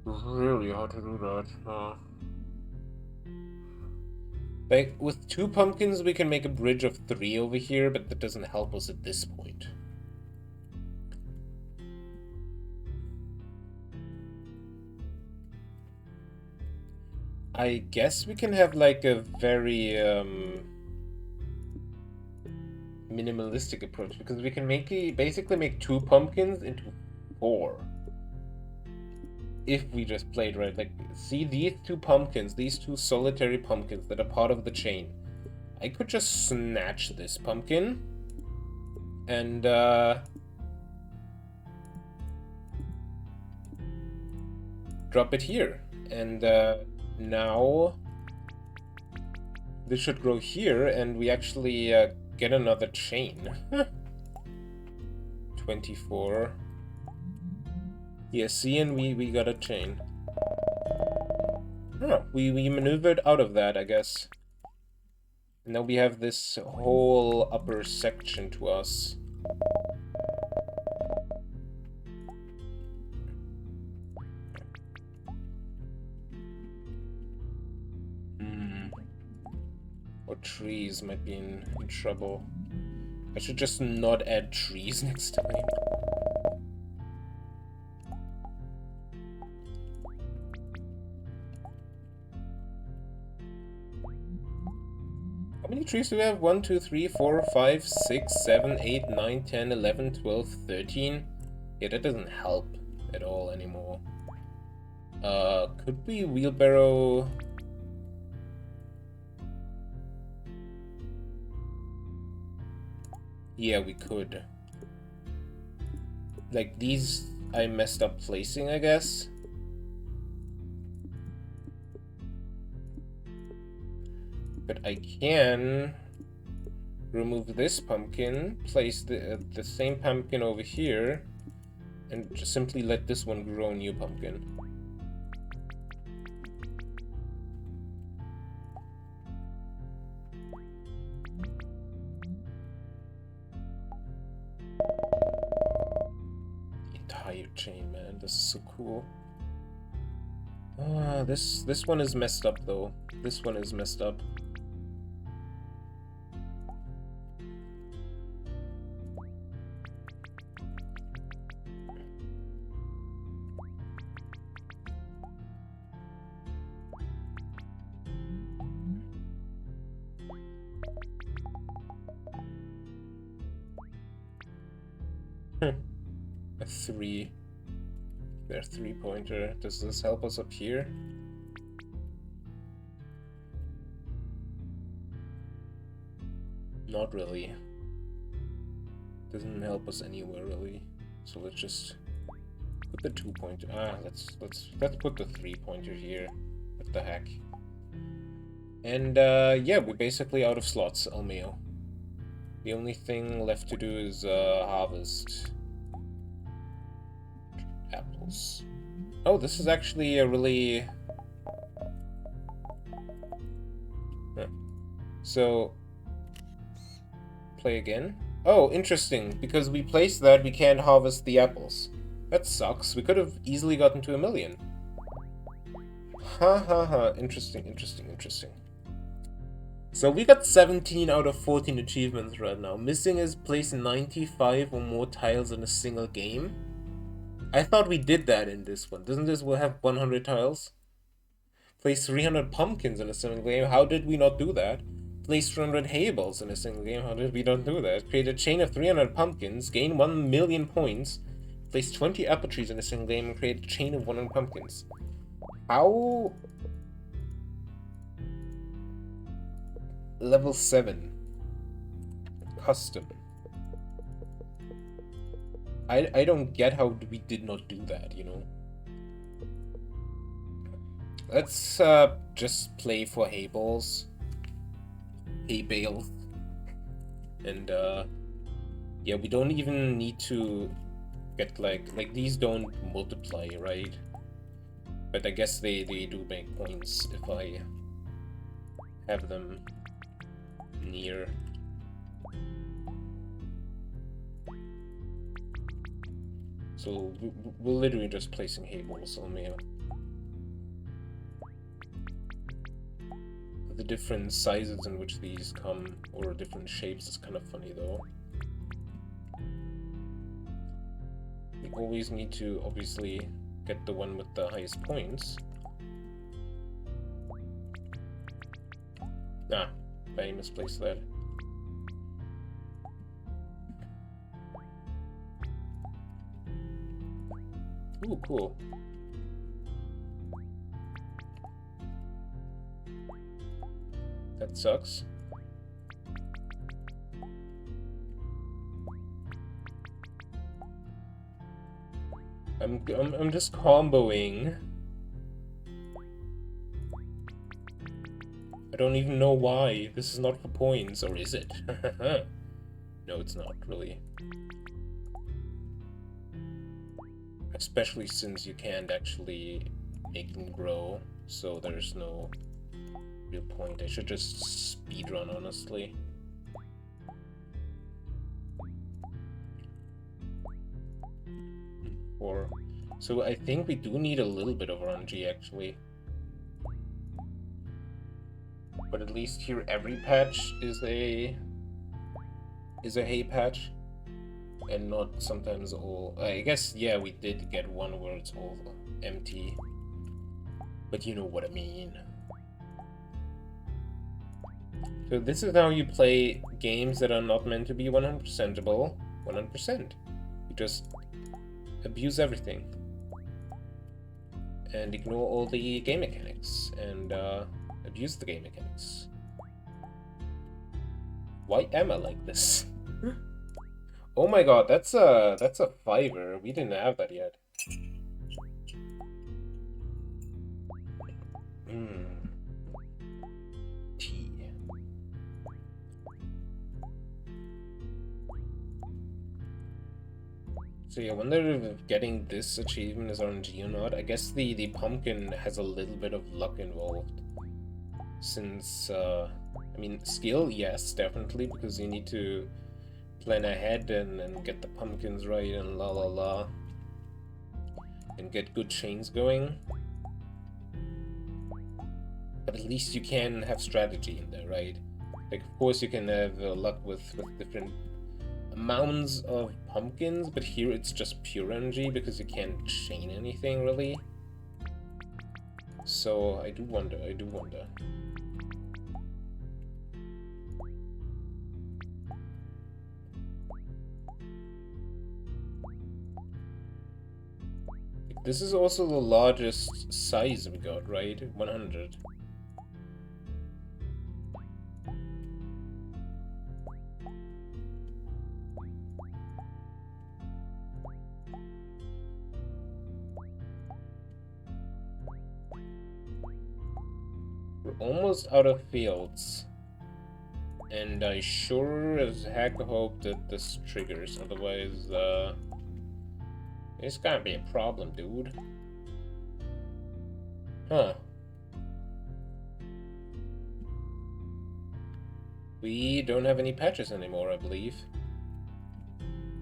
really how to do that. Like, with 2 pumpkins we can make a bridge of 3 over here, but that doesn't help us at this point. I guess we can have like a very minimalistic approach, because we can basically make 2 pumpkins into 4 if we just played right. Like, see these 2 pumpkins, these 2 solitary pumpkins that are part of the chain. I could just snatch this pumpkin and drop it here, and now this should grow here, and we actually get another chain. 24. Yeah, see, and we got a chain. Huh, we maneuvered out of that, I guess. Now we have this whole upper section to us. Or trees might be in trouble. I should just not add trees next time. How many trees do we have? 1, 2, 3, 4, 5, 6, 7, 8, 9, 10, 11, 12, 13. Yeah, that doesn't help at all anymore. Could we wheelbarrow... Yeah, we could. Like, these I messed up placing, I guess. But I can remove this pumpkin, place the same pumpkin over here, and just simply let this one grow a new pumpkin. Entire chain, man, this is so cool. This one is messed up though. This one is messed up. A 3. Their 3-pointer. Does this help us up here? Not really. Doesn't help us anywhere really. So let's just put the 2-pointer. Let's put the 3-pointer here. What the heck? And yeah, we're basically out of slots, Almeo. The only thing left to do is harvest apples. Oh, this is actually a really... Huh. So, play again. Oh, interesting. Because we placed that, we can't harvest the apples. That sucks. We could have easily gotten to 1,000,000. Ha ha ha. Interesting, interesting, interesting. So we got 17 out of 14 achievements right now. Missing is place 95 or more tiles in a single game. I thought we did that in this one. Doesn't this will have 100 tiles? Place 300 pumpkins in a single game. How did we not do that? Place 300 hay bales in a single game. How did we not do that? Create a chain of 300 pumpkins. Gain 1,000,000 points. Place 20 apple trees in a single game and create a chain of 100 pumpkins. How? Level 7. Custom. I don't get how we did not do that, you know? Let's just play for hay bales. Hay bales. And yeah, we don't even need to get like these don't multiply, right? But I guess they do make points if I have them near. So we're literally just placing hay bales on here. The different sizes in which these come, or different shapes, is kind of funny though. We always need to obviously get the one with the highest points. Ah, I misplaced that. Ooh, cool. That sucks. I'm just comboing. I don't even know why. This is not for points, or is it? No, it's not really. Especially since you can't actually make them grow, so there's no real point. I should just speedrun, honestly. So I think we do need a little bit of RNG, actually. But at least here every patch is a hay patch. And not sometimes all... I guess, yeah, we did get one where it's all empty. But you know what I mean. So this is how you play games that are not meant to be 100%able 100%. You just abuse everything. And ignore all the game mechanics. And abuse the game mechanics. Why am I like this? Oh my god, that's a 5er. We didn't have that yet. T. So yeah, I wonder if getting this achievement is RNG or not. I guess the pumpkin has a little bit of luck involved. Since, I mean, skill, yes, definitely, because you need to plan ahead and get the pumpkins right and la la la. And get good chains going. But at least you can have strategy in there, right? Like, of course you can have luck with different amounts of pumpkins, but here it's just pure energy because you can't chain anything, really. So, I do wonder. This is also the largest size we got, right? 100. almost out of fields. And I sure as heck hope that this triggers, otherwise, it's gonna be a problem, dude. Huh. We don't have any patches anymore, I believe.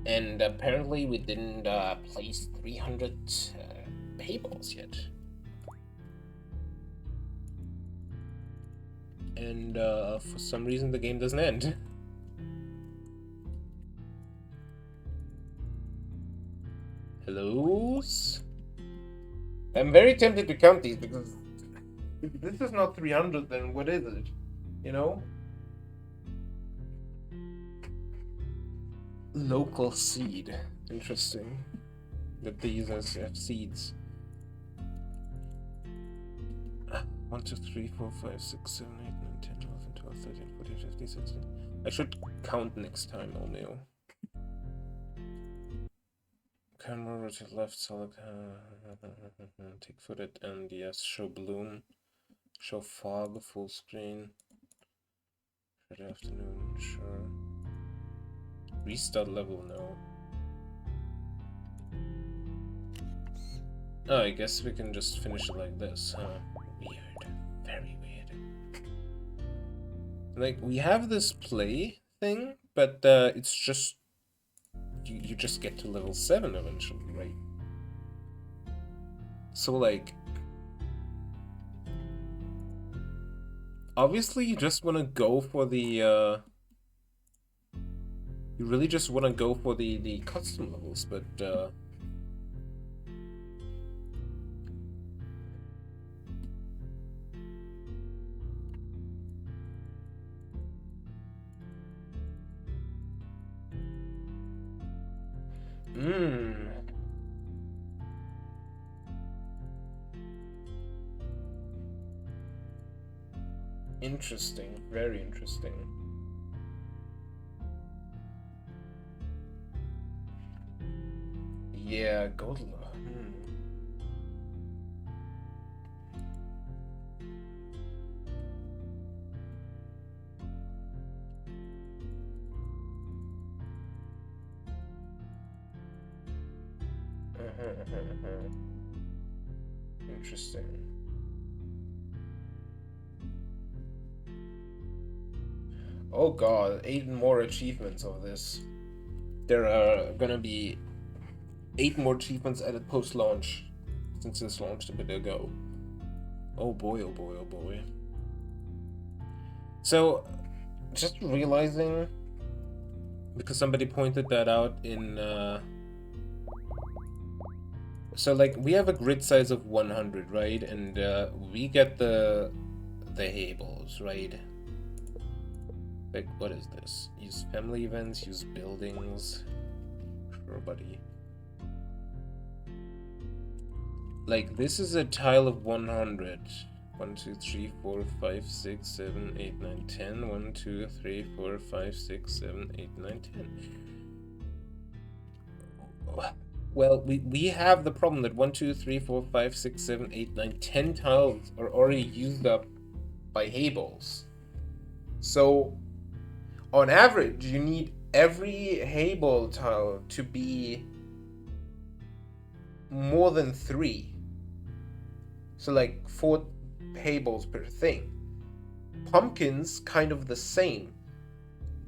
And apparently we didn't place 300 payables yet. And for some reason the game doesn't end. Hellos? I'm very tempted to count these because if this is not 300, then what is it? You know? Local seed. Interesting. That they use as seeds. 1, 2, 3, 4, 5, 6, 7, 8, 9, 10, 11, 12, 13, 14, 15, 16. I should count next time, Omeo. Camera rotate left, select, take footed, and yes, show bloom, show fog, full screen. Friday afternoon, sure. Restart level, no. Oh, I guess we can just finish it like this, huh? Weird. Very weird. Like, we have this play thing, but it's just... You just get to level 7 eventually, right? So, like... Obviously, you just want to go for the, You really just want to go for the custom levels, but, Interesting. Very interesting. Yeah, Godla. Interesting. Oh god, 8 more achievements of this. There are gonna be 8 more achievements added post-launch, since this launched a bit ago. Oh boy, oh boy, oh boy. So, just realizing, because somebody pointed that out in, so like, we have a grid size of 100, right? And we get the hables, right? Like, what is this? Use family events, use buildings. Sure, buddy. Like, this is a tile of 100. 1, 2, 3, 4, 5, 6, 7, 8, 9, 10. 1, 2, 3, 4, 5, 6, 7, 8, 9, 10. Well, we have the problem that 1, 2, 3, 4, 5, 6, 7, 8, 9, 10 tiles are already used up by hayballs. So, on average, you need every hayball tile to be more than 3. So like 4 hayballs per thing. Pumpkins, kind of the same.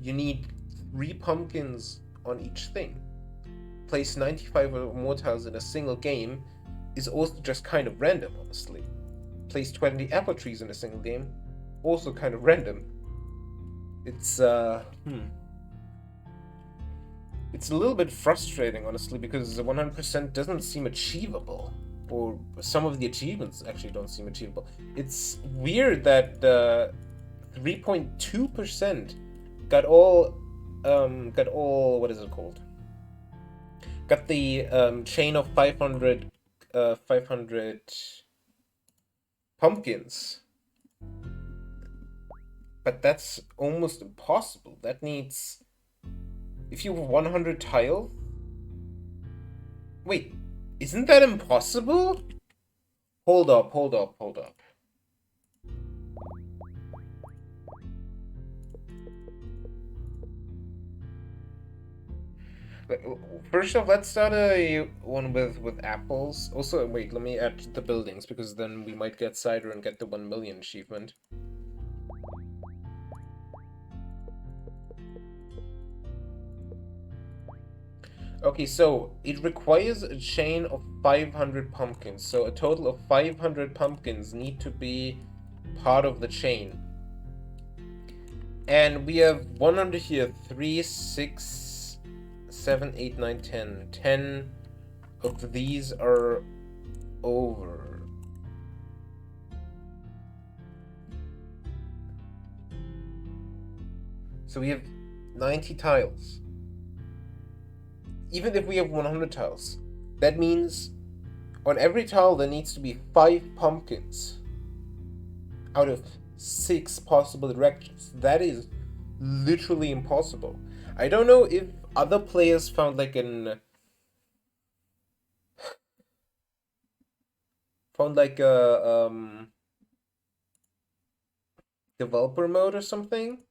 You need 3 pumpkins on each thing. Place 95 or more tiles in a single game is also just kind of random, honestly. Place 20 apple trees in a single game, also kind of random. It's It's a little bit frustrating, honestly, because 100% doesn't seem achievable. Or some of the achievements actually don't seem achievable. It's weird that 3.2% got all, what is it called? Got the chain of 500 pumpkins. But that's almost impossible. That needs... If you have 100 tile... Wait, isn't that impossible? Hold up. First off, let's start a one with apples. Also, wait, let me add the buildings, because then we might get cider and get the 1 million achievement. Okay, so it requires a chain of 500 pumpkins. So a total of 500 pumpkins need to be part of the chain. And we have 100 here. 3, 6, 7, 8, 9, 10. 10 of these are over. So we have 90 tiles. Even if we have 100 tiles, that means on every tile there needs to be 5 pumpkins out of 6 possible directions. That is literally impossible. I don't know if other players found like a developer mode or something,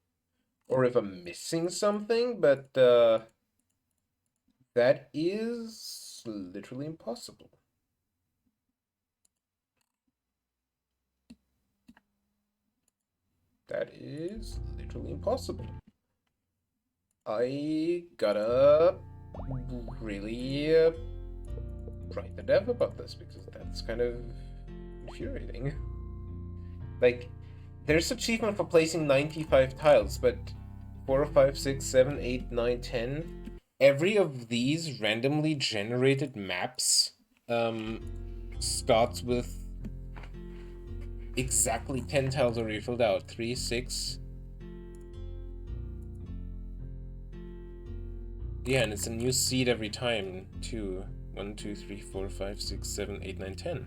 or if I'm missing something, but that is literally impossible. That is literally impossible. I gotta really write the dev about this, because that's kind of infuriating. Like, there's achievement for placing 95 tiles, but 4, 5, 6, 7, 8, 9, 10. Every of these randomly generated maps starts with exactly 10 tiles already filled out. 3, 6. Yeah, and it's a new seed every time, too. 1, 2, 3, 4, 5, 6, 7, 8, 9, 10.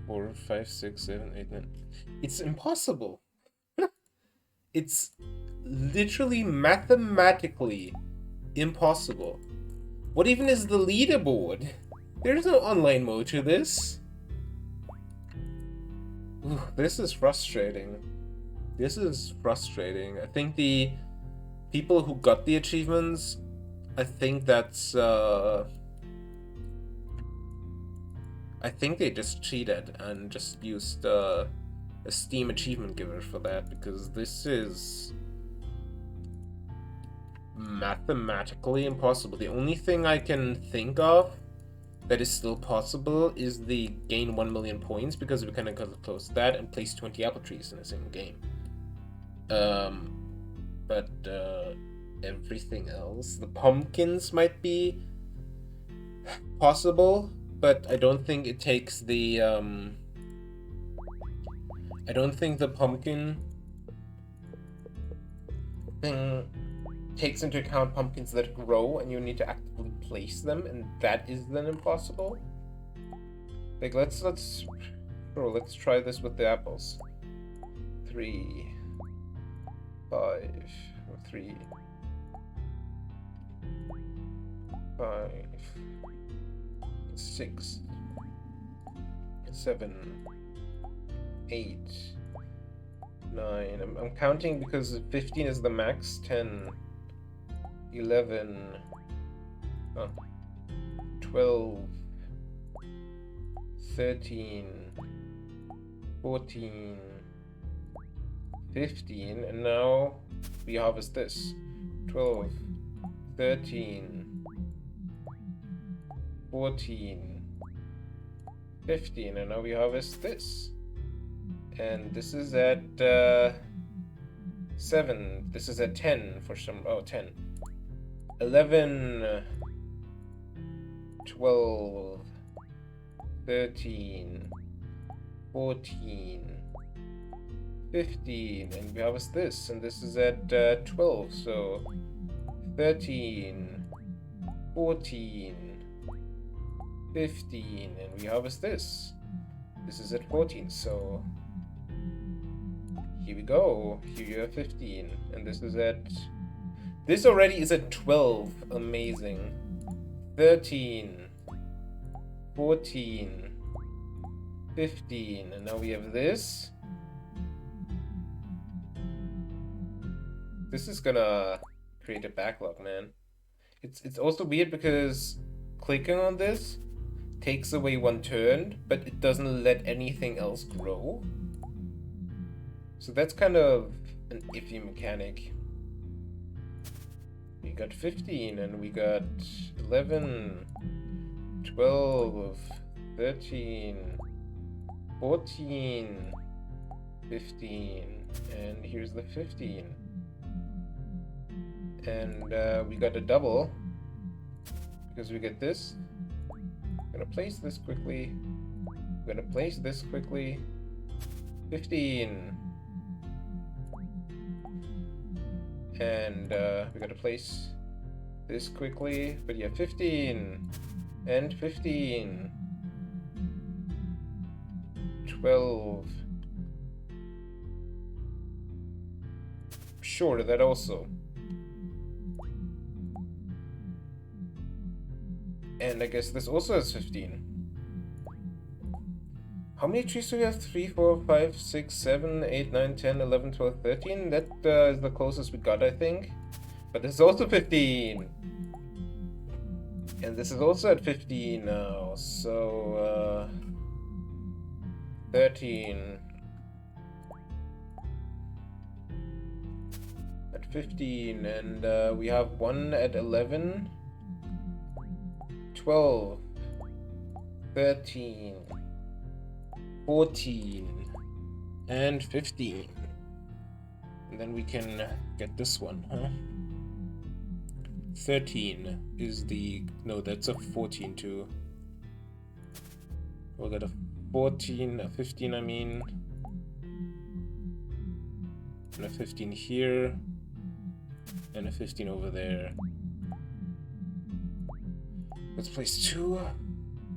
4, 5, 6, 7, 8, 9. It's impossible. It's literally mathematically impossible. What even is the leaderboard? There's no online mode to this. Ooh, this is frustrating. This is frustrating. I think the people who got the achievements, I think that's I think they just cheated and just used a Steam achievement giver for that, because this is mathematically impossible. The only thing I can think of that is still possible is the gain 1 million points, because we kind of got close to that, and place 20 apple trees in a single game. But everything else, the pumpkins might be possible, but I don't think it takes the I don't think the pumpkin thing takes into account pumpkins that grow and you need to actively place them, and that is then impossible. Like, let's try this with the apples. 3, 5, 3, 5, 6, 7, 8, 9. I'm counting because 15 is the max. 10, 11, 12, 13, 14, 15, and now we harvest this. 12, 13, 14, 15, and now we harvest this. And this is at 7. This is at 10 for some. Oh, 10. 11, 12, 13, 14, 15, and we harvest this, and this is at 12, so 13, 14, 15, and we harvest this. This is at 14, so here we go. Here you have 15, and this is at... This already is at 12. Amazing. 13, 14, 15, and now we have this. This is gonna create a backlog, man. It's also weird because clicking on this takes away one turn, but it doesn't let anything else grow. So that's kind of an iffy mechanic. We got 15 and we got 11, 12, 13, 14, 15, and here's the 15. And we got a double because we get this. I'm gonna place this quickly. I'm gonna place this quickly. 15. And we gotta place this quickly. But yeah, 15. And 15. 12. Sure, that also. And I guess this also has 15. How many trees do we have? 3, 4, 5, 6, 7, 8, 9, 10, 11, 12, 13? That is the closest we got, I think. But this is also 15. And this is also at 15 now. So, 13. At 15. And we have one at 11. 12. 13. 14 and 15, and then we can get this one, huh? 13 is the, no, that's a 14 too. We'll get a 14, a 15 I mean, and a 15 here, and a 15 over there. Let's place 2.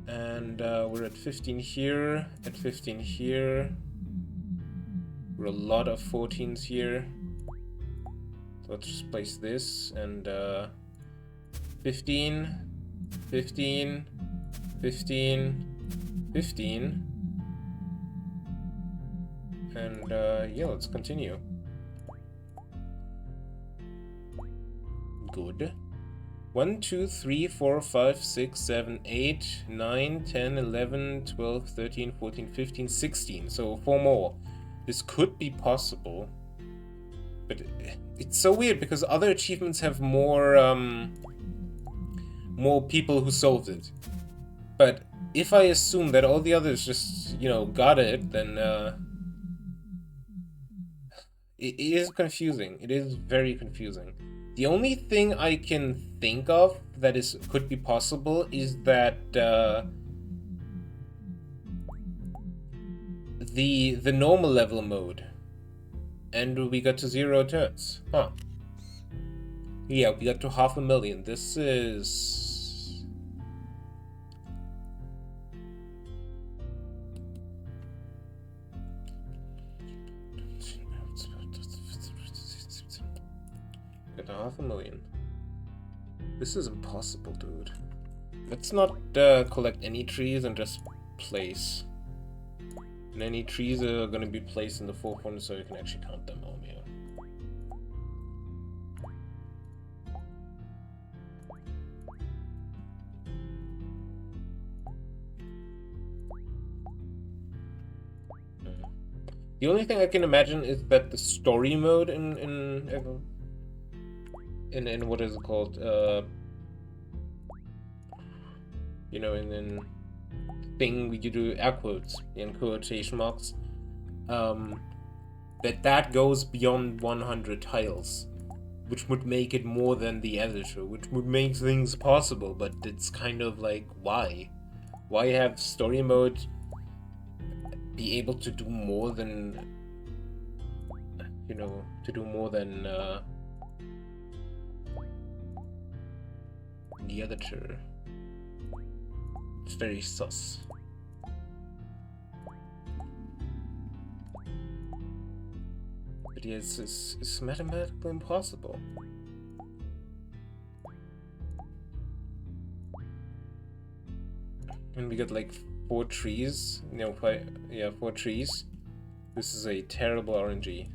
And we're at 15 here, at 15 here. We're a lot of 14s here. So let's just place this and 15, 15, 15, 15. And yeah, let's continue. Good. 1, 2, 3, 4, 5, 6, 7, 8, 9, 10, 11, 12, 13, 14, 15, 16. So 4 more. This could be possible. But it's so weird because other achievements have more more people who solved it. But if I assume that all the others just, you know, got it, then it is confusing. It is very confusing. The only thing I can think of that could be possible is that the normal level mode, and we got to 0 turns, huh? Yeah, we got to 500,000. This is got to 500,000. This is impossible, dude. Let's not collect any trees and just place. And any trees are gonna be placed in the 4 corners so you can actually count them home here. The only thing I can imagine is that the story mode in what is it called? You know, in thing you do air quotes in quotation marks. That goes beyond 100 tiles, which would make it more than the editor, which would make things possible. But it's kind of like, why have story mode be able to do more than, you know, the editor? It's very sus. But yeah, it's mathematically impossible. And we got like 4 trees. You know, 4 trees. This is a terrible RNG.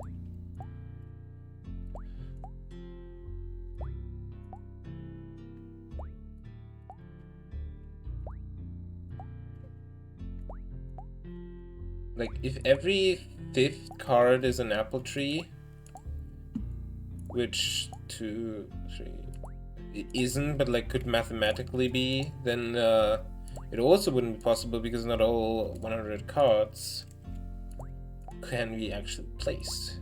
Like, if every 5th card is an apple tree, which 2, 3, it isn't, but like could mathematically be, then it also wouldn't be possible because not all 100 cards can be actually placed.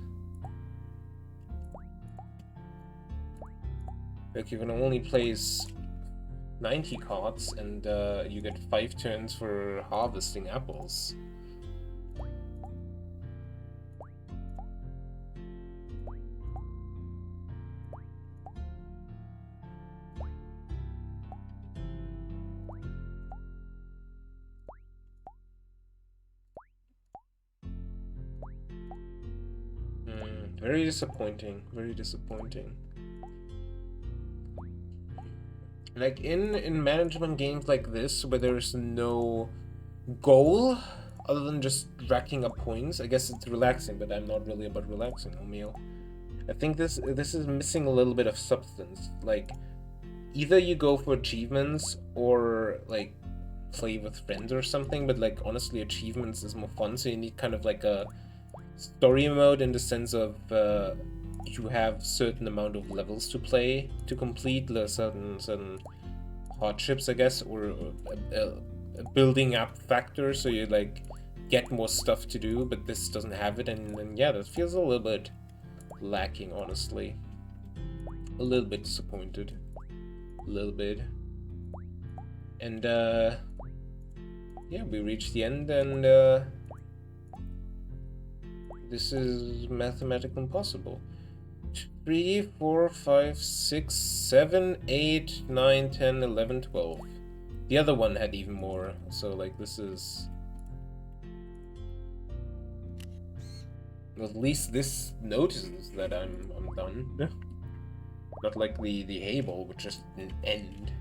Like, you can only place 90 cards, and you get 5 turns for harvesting apples. Very disappointing. Very disappointing. Like, in management games like this, where there's no goal other than just racking up points, I guess it's relaxing, but I'm not really about relaxing, O'Meal. I think this is missing a little bit of substance. Like, either you go for achievements or like play with friends or something, but like honestly achievements is more fun, so you need kind of like a story mode in the sense of you have certain amount of levels to play to complete certain hardships, I guess, or a building up factor, so you like get more stuff to do, but this doesn't have it, and yeah, that feels a little bit lacking, honestly. A little bit disappointed. A little bit. And yeah, we reached the end, and this is mathematically impossible. 3, 4, 5, 6, 7, 8, 9, 10, 11, 12. The other one had even more, so like this is... Well, at least this notices that I'm done. Not like the Hable, which just didn't end.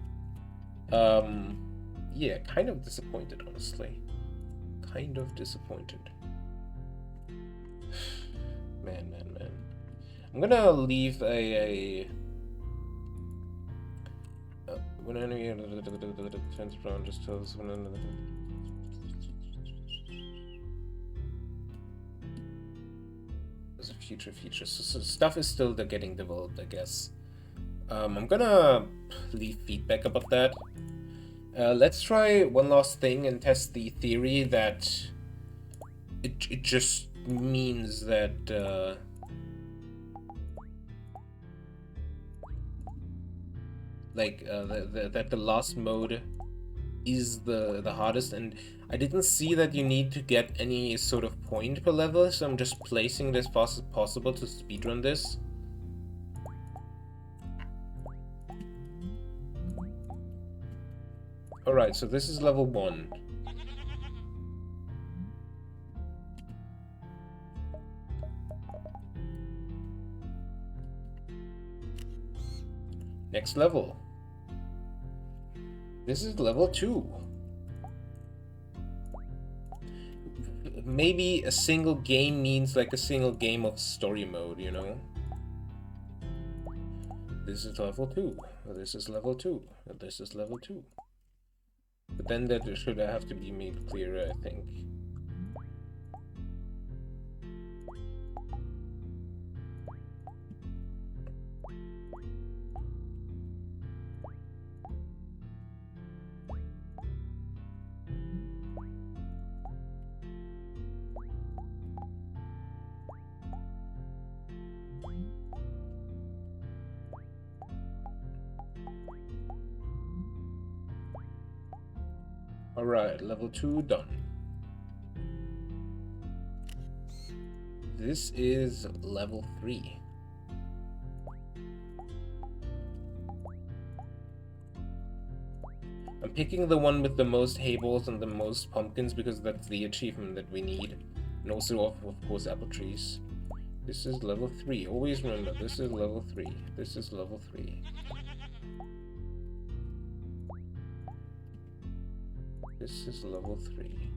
Yeah, kind of disappointed, honestly. Kind of disappointed. Man. I'm gonna leave when enemy turns around, just tells when there's a future feature. So stuff is still getting developed, I guess. I'm gonna leave feedback about that. Let's try one last thing and test the theory that it just means that that the last mode is the hardest, and I didn't see that you need to get any sort of point per level, so I'm just placing this fast as possible to speedrun this. Alright, so this is level 1. Next level. This is level 2. Maybe a single game means like a single game of story mode, you know? This is level 2. This is level 2. This is level 2. But then that should have to be made clearer, I think. Alright, level 2 done. This is level 3. I'm picking the one with the most hables and the most pumpkins because that's the achievement that we need. And also, of course, apple trees. This is level 3. Always remember, this is level 3. This is level 3. This is level 3.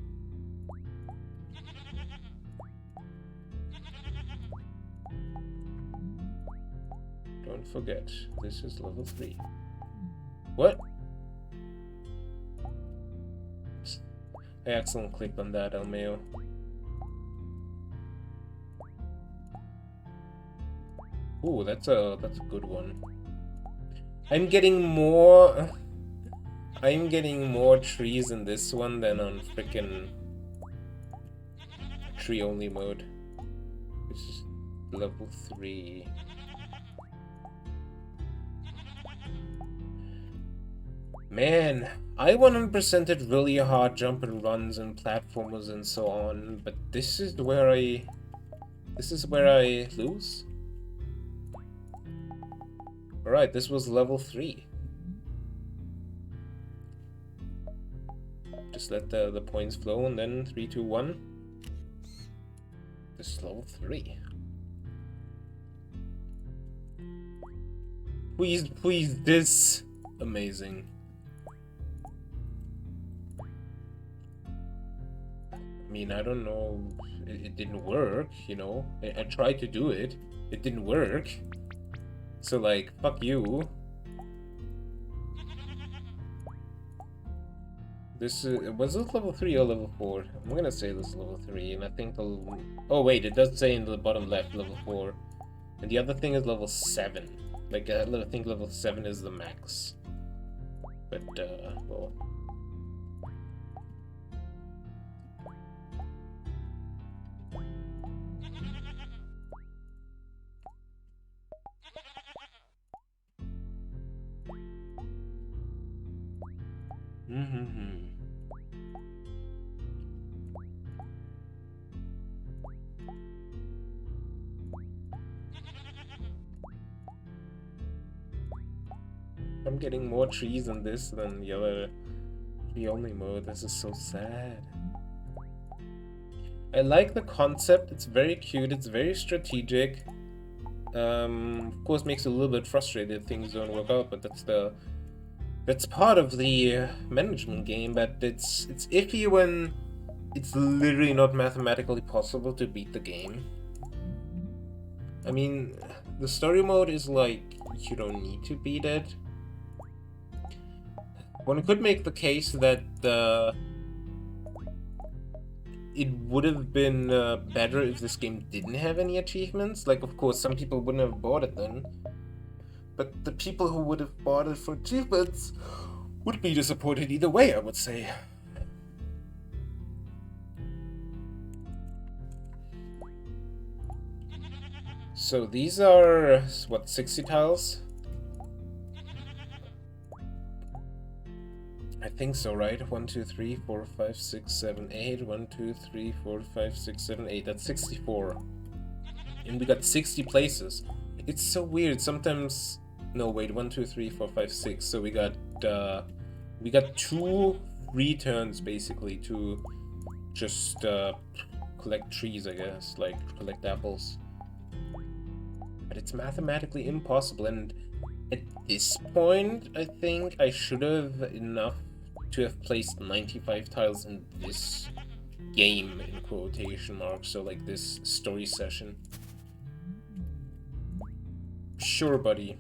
Don't forget, this is level 3. What? I accidentally clicked on that, Elmeo. Ooh, that's a good one. I'm getting more trees in this one than on frickin' tree only mode. Which is level 3. Man, I 100%ed really hard jump and runs and platformers and so on, but this is where I lose. Alright, this was level 3. Just let the points flow, and then 3, 2, 1. This is level 3. Please, this. Amazing. I mean, I don't know. It didn't work, you know? I tried to do it. It didn't work. So, like, fuck you. This was it level 3 or level 4? I'm gonna say this is level 3, and I think the... Oh wait, it does say in the bottom left level 4. And the other thing is level 7. Like, I think level 7 is the max. But, well... I'm getting more trees in this than the other tree only mode. This is so sad. I like the concept. It's very cute. It's very strategic. Of course, makes it a little bit frustrated if things don't work out, but that's part of the management game. But it's iffy when it's literally not mathematically possible to beat the game. I mean, the story mode is like you don't need to beat it. One could make the case that it would have been better if this game didn't have any achievements. Like, of course, some people wouldn't have bought it then. But the people who would have bought it for achievements would be disappointed either way, I would say. So these are, what, 60 tiles? I think so, right? 1, 2, 3, 4, 5, 6, 7, 8. 1, 2, 3, 4, 5, 6, 7, 8. That's 64. And we got 60 places. It's so weird. Sometimes... No, wait. 1, 2, 3, 4, 5, 6. So we got 2 free turns, basically, to just collect trees, I guess. Like, collect apples. But it's mathematically impossible, and at this point, I think I should have enough to have placed 95 tiles in this game, in quotation marks, so like this story session. Sure, buddy.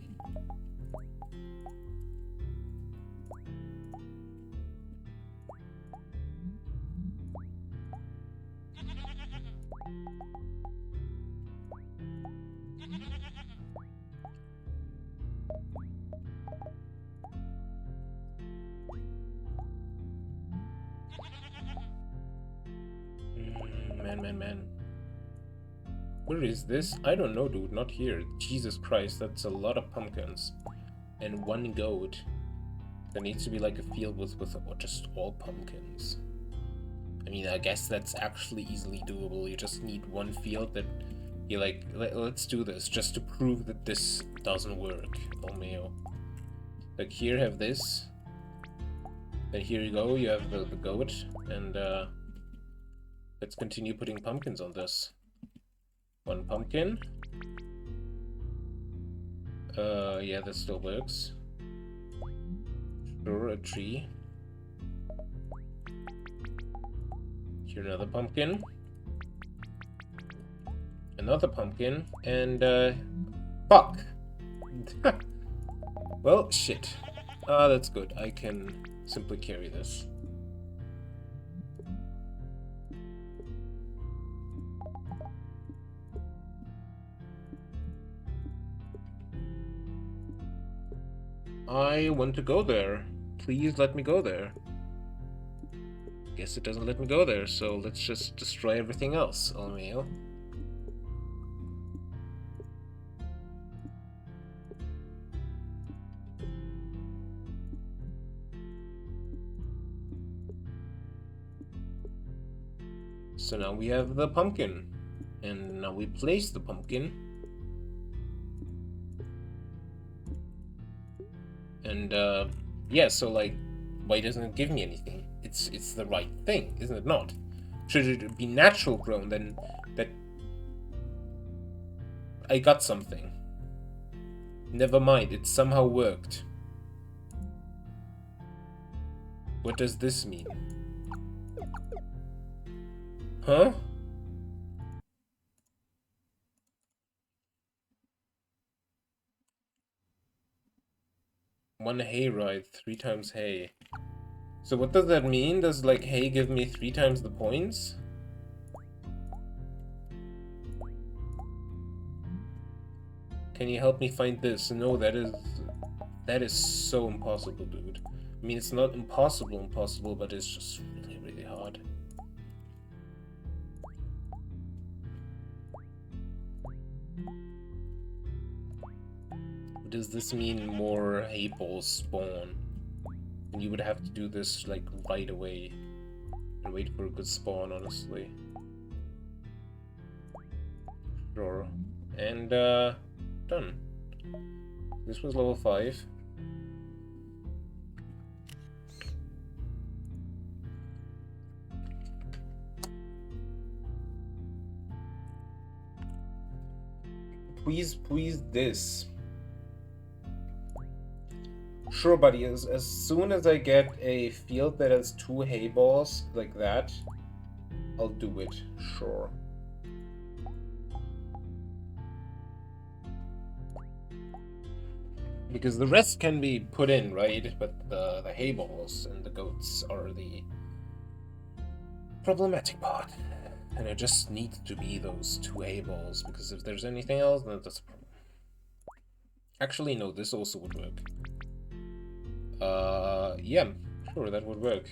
Man. Where is this? I don't know, dude. Not here. Jesus Christ, that's a lot of pumpkins. And 1 goat. There needs to be like a field with just all pumpkins. I mean, I guess that's actually easily doable. You just need 1 field that you're like, let's do this just to prove that this doesn't work. Oh, meo. Like, here, have this. Then here you go, you have the goat. And, let's continue putting pumpkins on this. 1 pumpkin. Yeah, this still works. Sure, a tree. Here, another pumpkin. Another pumpkin. And, fuck! Well, shit. That's good. I can simply carry this. I want to go there. Please let me go there. Guess it doesn't let me go there, so let's just destroy everything else, LMAO. So now we have the pumpkin. And now we place the pumpkin. And yeah, so like, why doesn't it give me anything? It's the right thing, isn't it not? Should it be natural grown, then that I got something. Never mind, it somehow worked. What does this mean? Huh? One hay ride, 3 times hay. So what does that mean? Does like hay give me 3 times the points? Can you help me find this? No, that is so impossible, dude. I mean, it's not impossible, but it's just really, really hard. Does this mean more hay balls spawn? And you would have to do this like right away and wait for a good spawn, honestly. Sure. And done. This was level 5. Please this. Sure, buddy, as soon as I get a field that has 2 hay balls like that, I'll do it, sure. Because the rest can be put in, right? But the hay balls and the goats are the problematic part. And it just needs to be those 2 hay balls, because if there's anything else, then that's a problem. Actually, no, this also would work. Yeah, sure, that would work.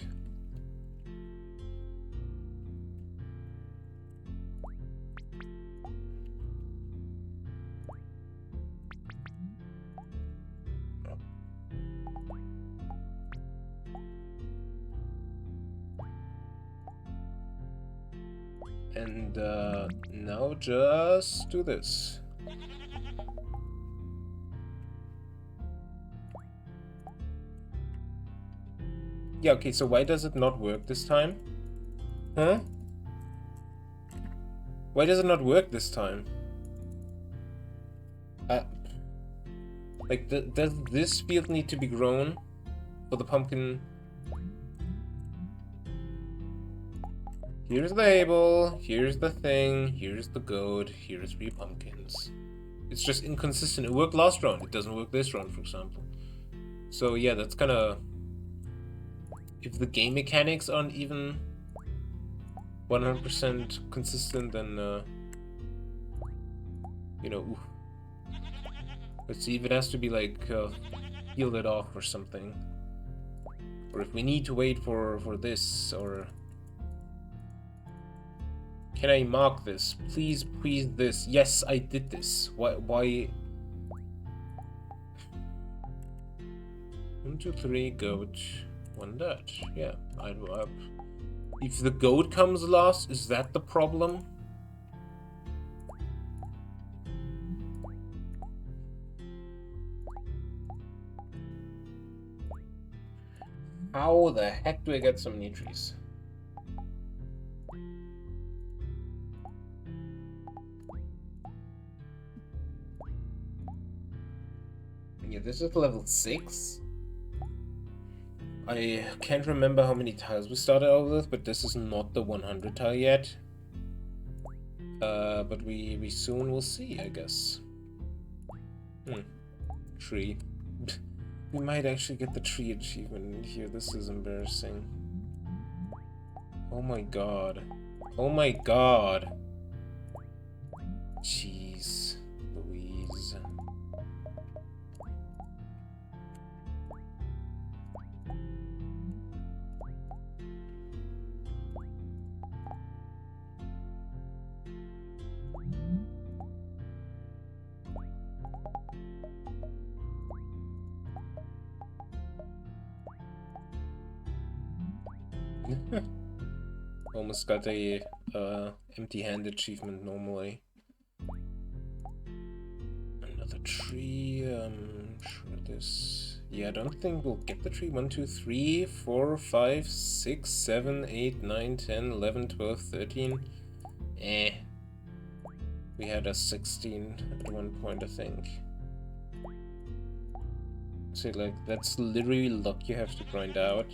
And now just do this. Yeah, okay, so why does it not work this time? Huh? Why does it not work this time? Like, does this field need to be grown for the pumpkin? Here's the hay ball, here's the thing, here's the goat, here's 3 pumpkins. It's just inconsistent. It worked last round, it doesn't work this round, for example. So yeah, that's kind of... If the game mechanics aren't even 100% consistent, then, you know, oof. Let's see if it has to be, like, healed off or something. Or if we need to wait for this, or... Can I mark this? Please, please, this. Yes, I did this. Why? 1, 2, 3, goat. 1 that. Yeah, I'd up. If the goat comes last, is that the problem? How the heck do I get so many trees? Yeah, this is level 6. I can't remember how many tiles we started out with, but this is not the 100 tile yet. But we soon will see, I guess. Tree. We might actually get the tree achievement here. This is embarrassing. Oh my god. Oh my god. Jeez Louise. almost got a empty-hand achievement normally. Another tree. Sure this. Yeah, I don't think we'll get the tree. 1, 2, 3, 4, 5, 6, 7, 8, 9, 10, 11, 12, 13. We had a 16 at one point, I think. So, like, that's literally luck you have to grind out.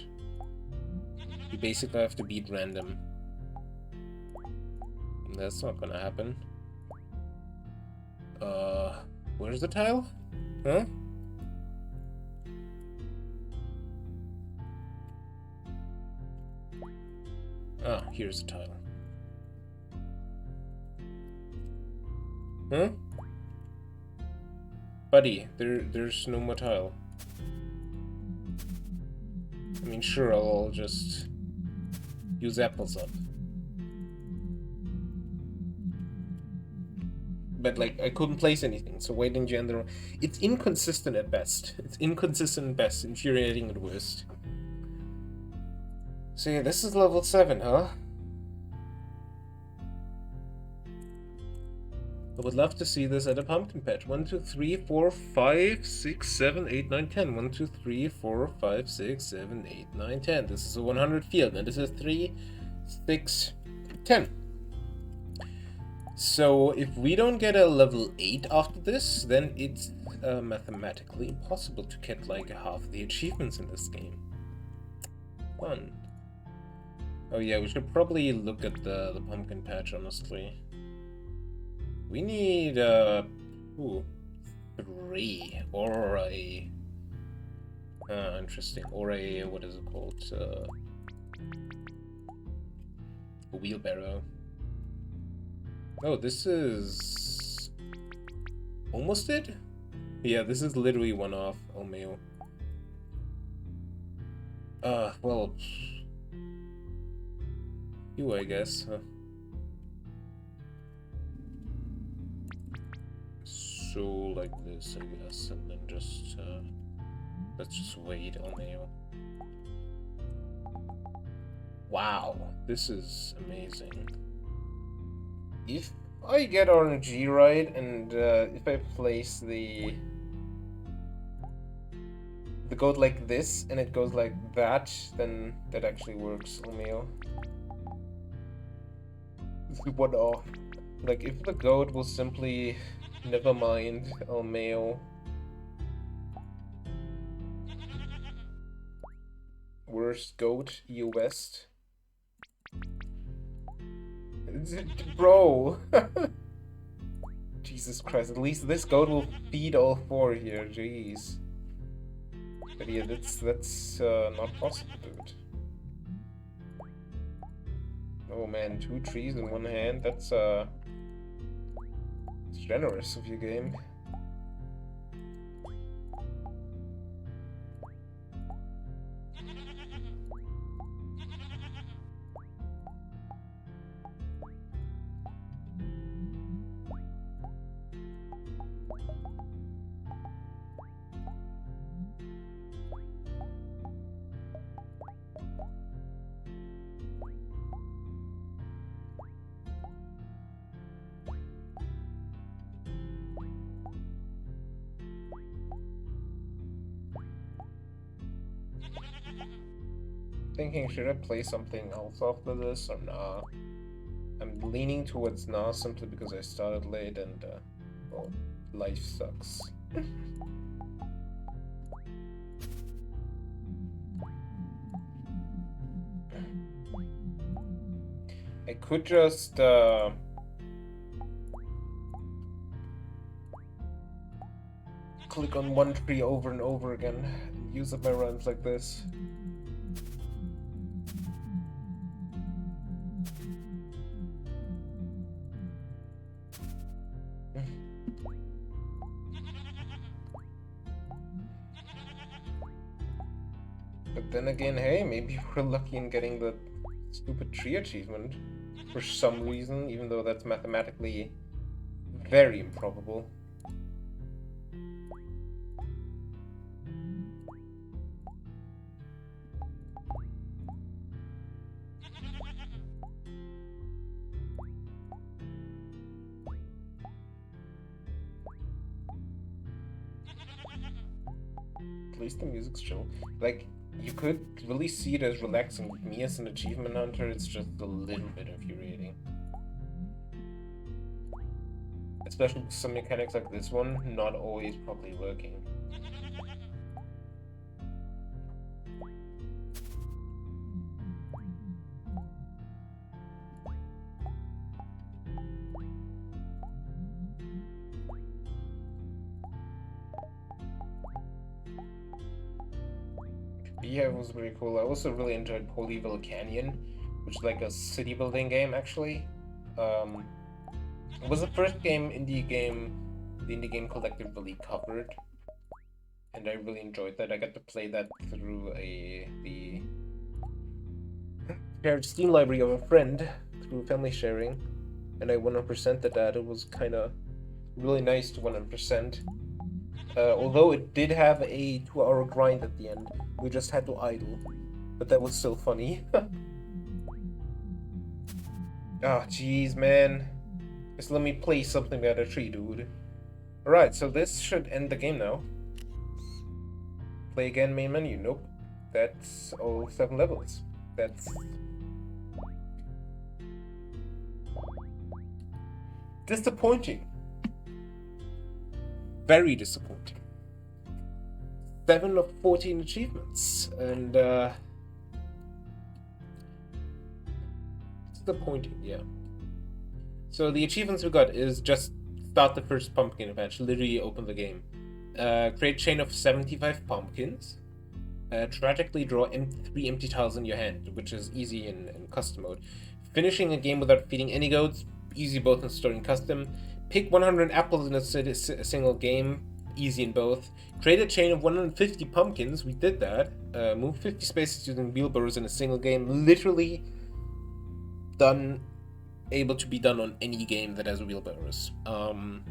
You basically have to beat random. And that's not gonna happen. Where's the tile? Huh? Ah, here's the tile. Huh? Buddy, there's no more tile. I mean, sure, I'll just use apples up. But, like, I couldn't place anything, so waiting gender... It's inconsistent at best. It's inconsistent at best, infuriating at worst. So yeah, this is level 7, huh? I would love to see this at a pumpkin patch. 1, 2, 3, 4, 5, 6, 7, 8, 9, 10. 1, 2, 3, 4, 5, 6, 7, 8, 9, 10. This is a 100 field, and this is 3, 6, 10. So if we don't get a level 8 after this, then it's mathematically impossible to get like half the achievements in this game. Fun. Oh yeah, we should probably look at the pumpkin patch, honestly. We need 3 or a interesting, or a, what is it called, a wheelbarrow. Oh, this is almost it? Yeah, this is literally one off, oh mail. Well, you, I guess, huh? So, like this, I guess, and then just, let's just wait, oh mail. Wow, this is amazing. If I get RNG right, and if I place the goat like this, and it goes like that, then that actually works, Omeo. What off? Like, if the goat will simply... Never mind, Omeo. Worst goat, EU West. Bro! Jesus Christ, at least this goat will feed all 4 here, jeez. But yeah, that's not possible, dude. Oh man, 2 trees in one hand, that's it's generous of you, game. Thinking, should I play something else after this or nah? I'm leaning towards nah simply because I started late and, well, life sucks. I could just, click on one tree over and over again and use up my runs like this. But then again, hey, maybe we're lucky in getting the stupid tree achievement for some reason, even though that's mathematically very improbable. least the music's chill. Like, you could really see it as relaxing. With me as an achievement hunter, it's just a little bit infuriating. Especially with some mechanics like this one, not always properly working. Beehive was pretty cool. I also really enjoyed Polyville Canyon, which is like a city building game actually. It was the first the indie game collective really covered, and I really enjoyed that. I got to play that through the shared Steam library of a friend through family sharing, and I 100%ed that. It was kind of really nice to 100%. Although it did have a 2-hour grind at the end, we just had to idle, but that was still funny. Ah, jeez, man. Just let me play something about a tree, dude. Alright, so this should end the game now. Play again, main menu. Nope. That's all 7 levels. That's... disappointing. Very disappointing. 7 of 14 achievements, and disappointing, yeah. So the achievements we got is just start the first pumpkin patch, literally open the game. Create a chain of 75 pumpkins. Tragically draw 3 empty tiles in your hand, which is easy in custom mode. Finishing a game without feeding any goats, easy both in story and custom. Pick 100 apples in a single game, easy in both. Create a chain of 150 pumpkins, we did that. Move 50 spaces using wheelbarrows in a single game, literally able to be done on any game that has wheelbarrows. And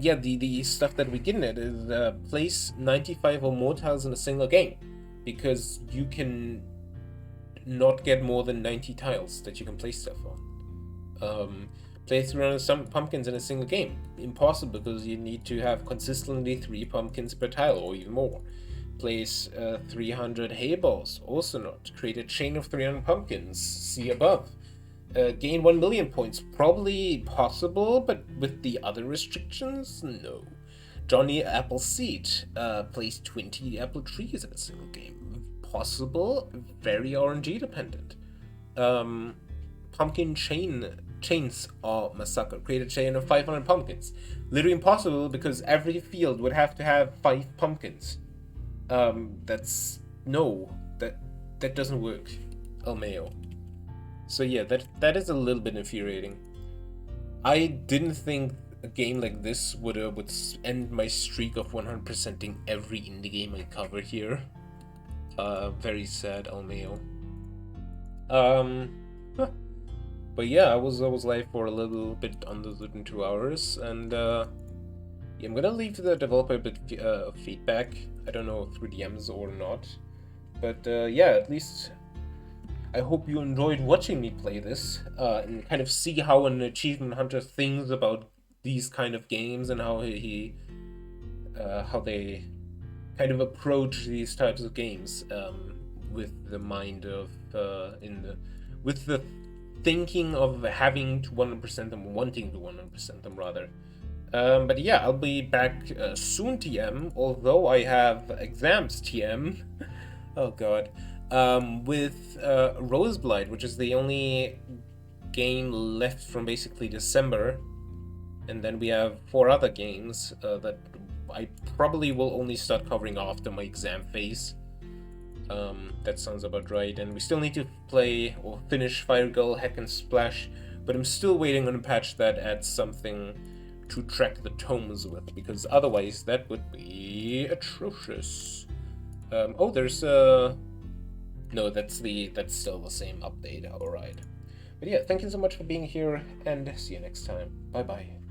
yeah, the stuff that we get in it is place 95 or more tiles in a single game, because you can not get more than 90 tiles that you can place stuff on. Place 300 some pumpkins in a single game. Impossible, because you need to have consistently 3 pumpkins per tile or even more. Place 300 hay balls, also not. Create a chain of 300 pumpkins, see above. Gain 1 million points, probably possible, but with the other restrictions, no. Johnny Appleseed, place 20 apple trees in a single game. Possible, very RNG dependent. Pumpkin chains are massacre. Create a chain of 500 pumpkins. Literally impossible, because every field would have to have 5 pumpkins. That doesn't work. Elmeo. So yeah, that is a little bit infuriating. I didn't think a game like this would end my streak of 100%ing every indie game I cover here. Very sad, Elmeo. But yeah, I was live for a little bit under 2 hours, and yeah, I'm gonna leave the developer a bit of feedback. I don't know through DMs or not, but yeah, at least I hope you enjoyed watching me play this and kind of see how an achievement hunter thinks about these kind of games and how how they kind of approach these types of games with the mind of with the thinking of having to 100% them, wanting to 100% them rather. But yeah, I'll be back soon, TM, although I have exams, TM. Oh god. With Roseblight, which is the only game left from basically December. And then we have 4 other games that I probably will only start covering after my exam phase. That sounds about right. And we still need to play or finish Fire Girl Hack and Splash, but I'm still waiting on a patch that adds something to track the tomes with, because otherwise that would be atrocious. Oh, there's no, that's still the same update. Alright. But yeah, thank you so much for being here, and see you next time. Bye bye.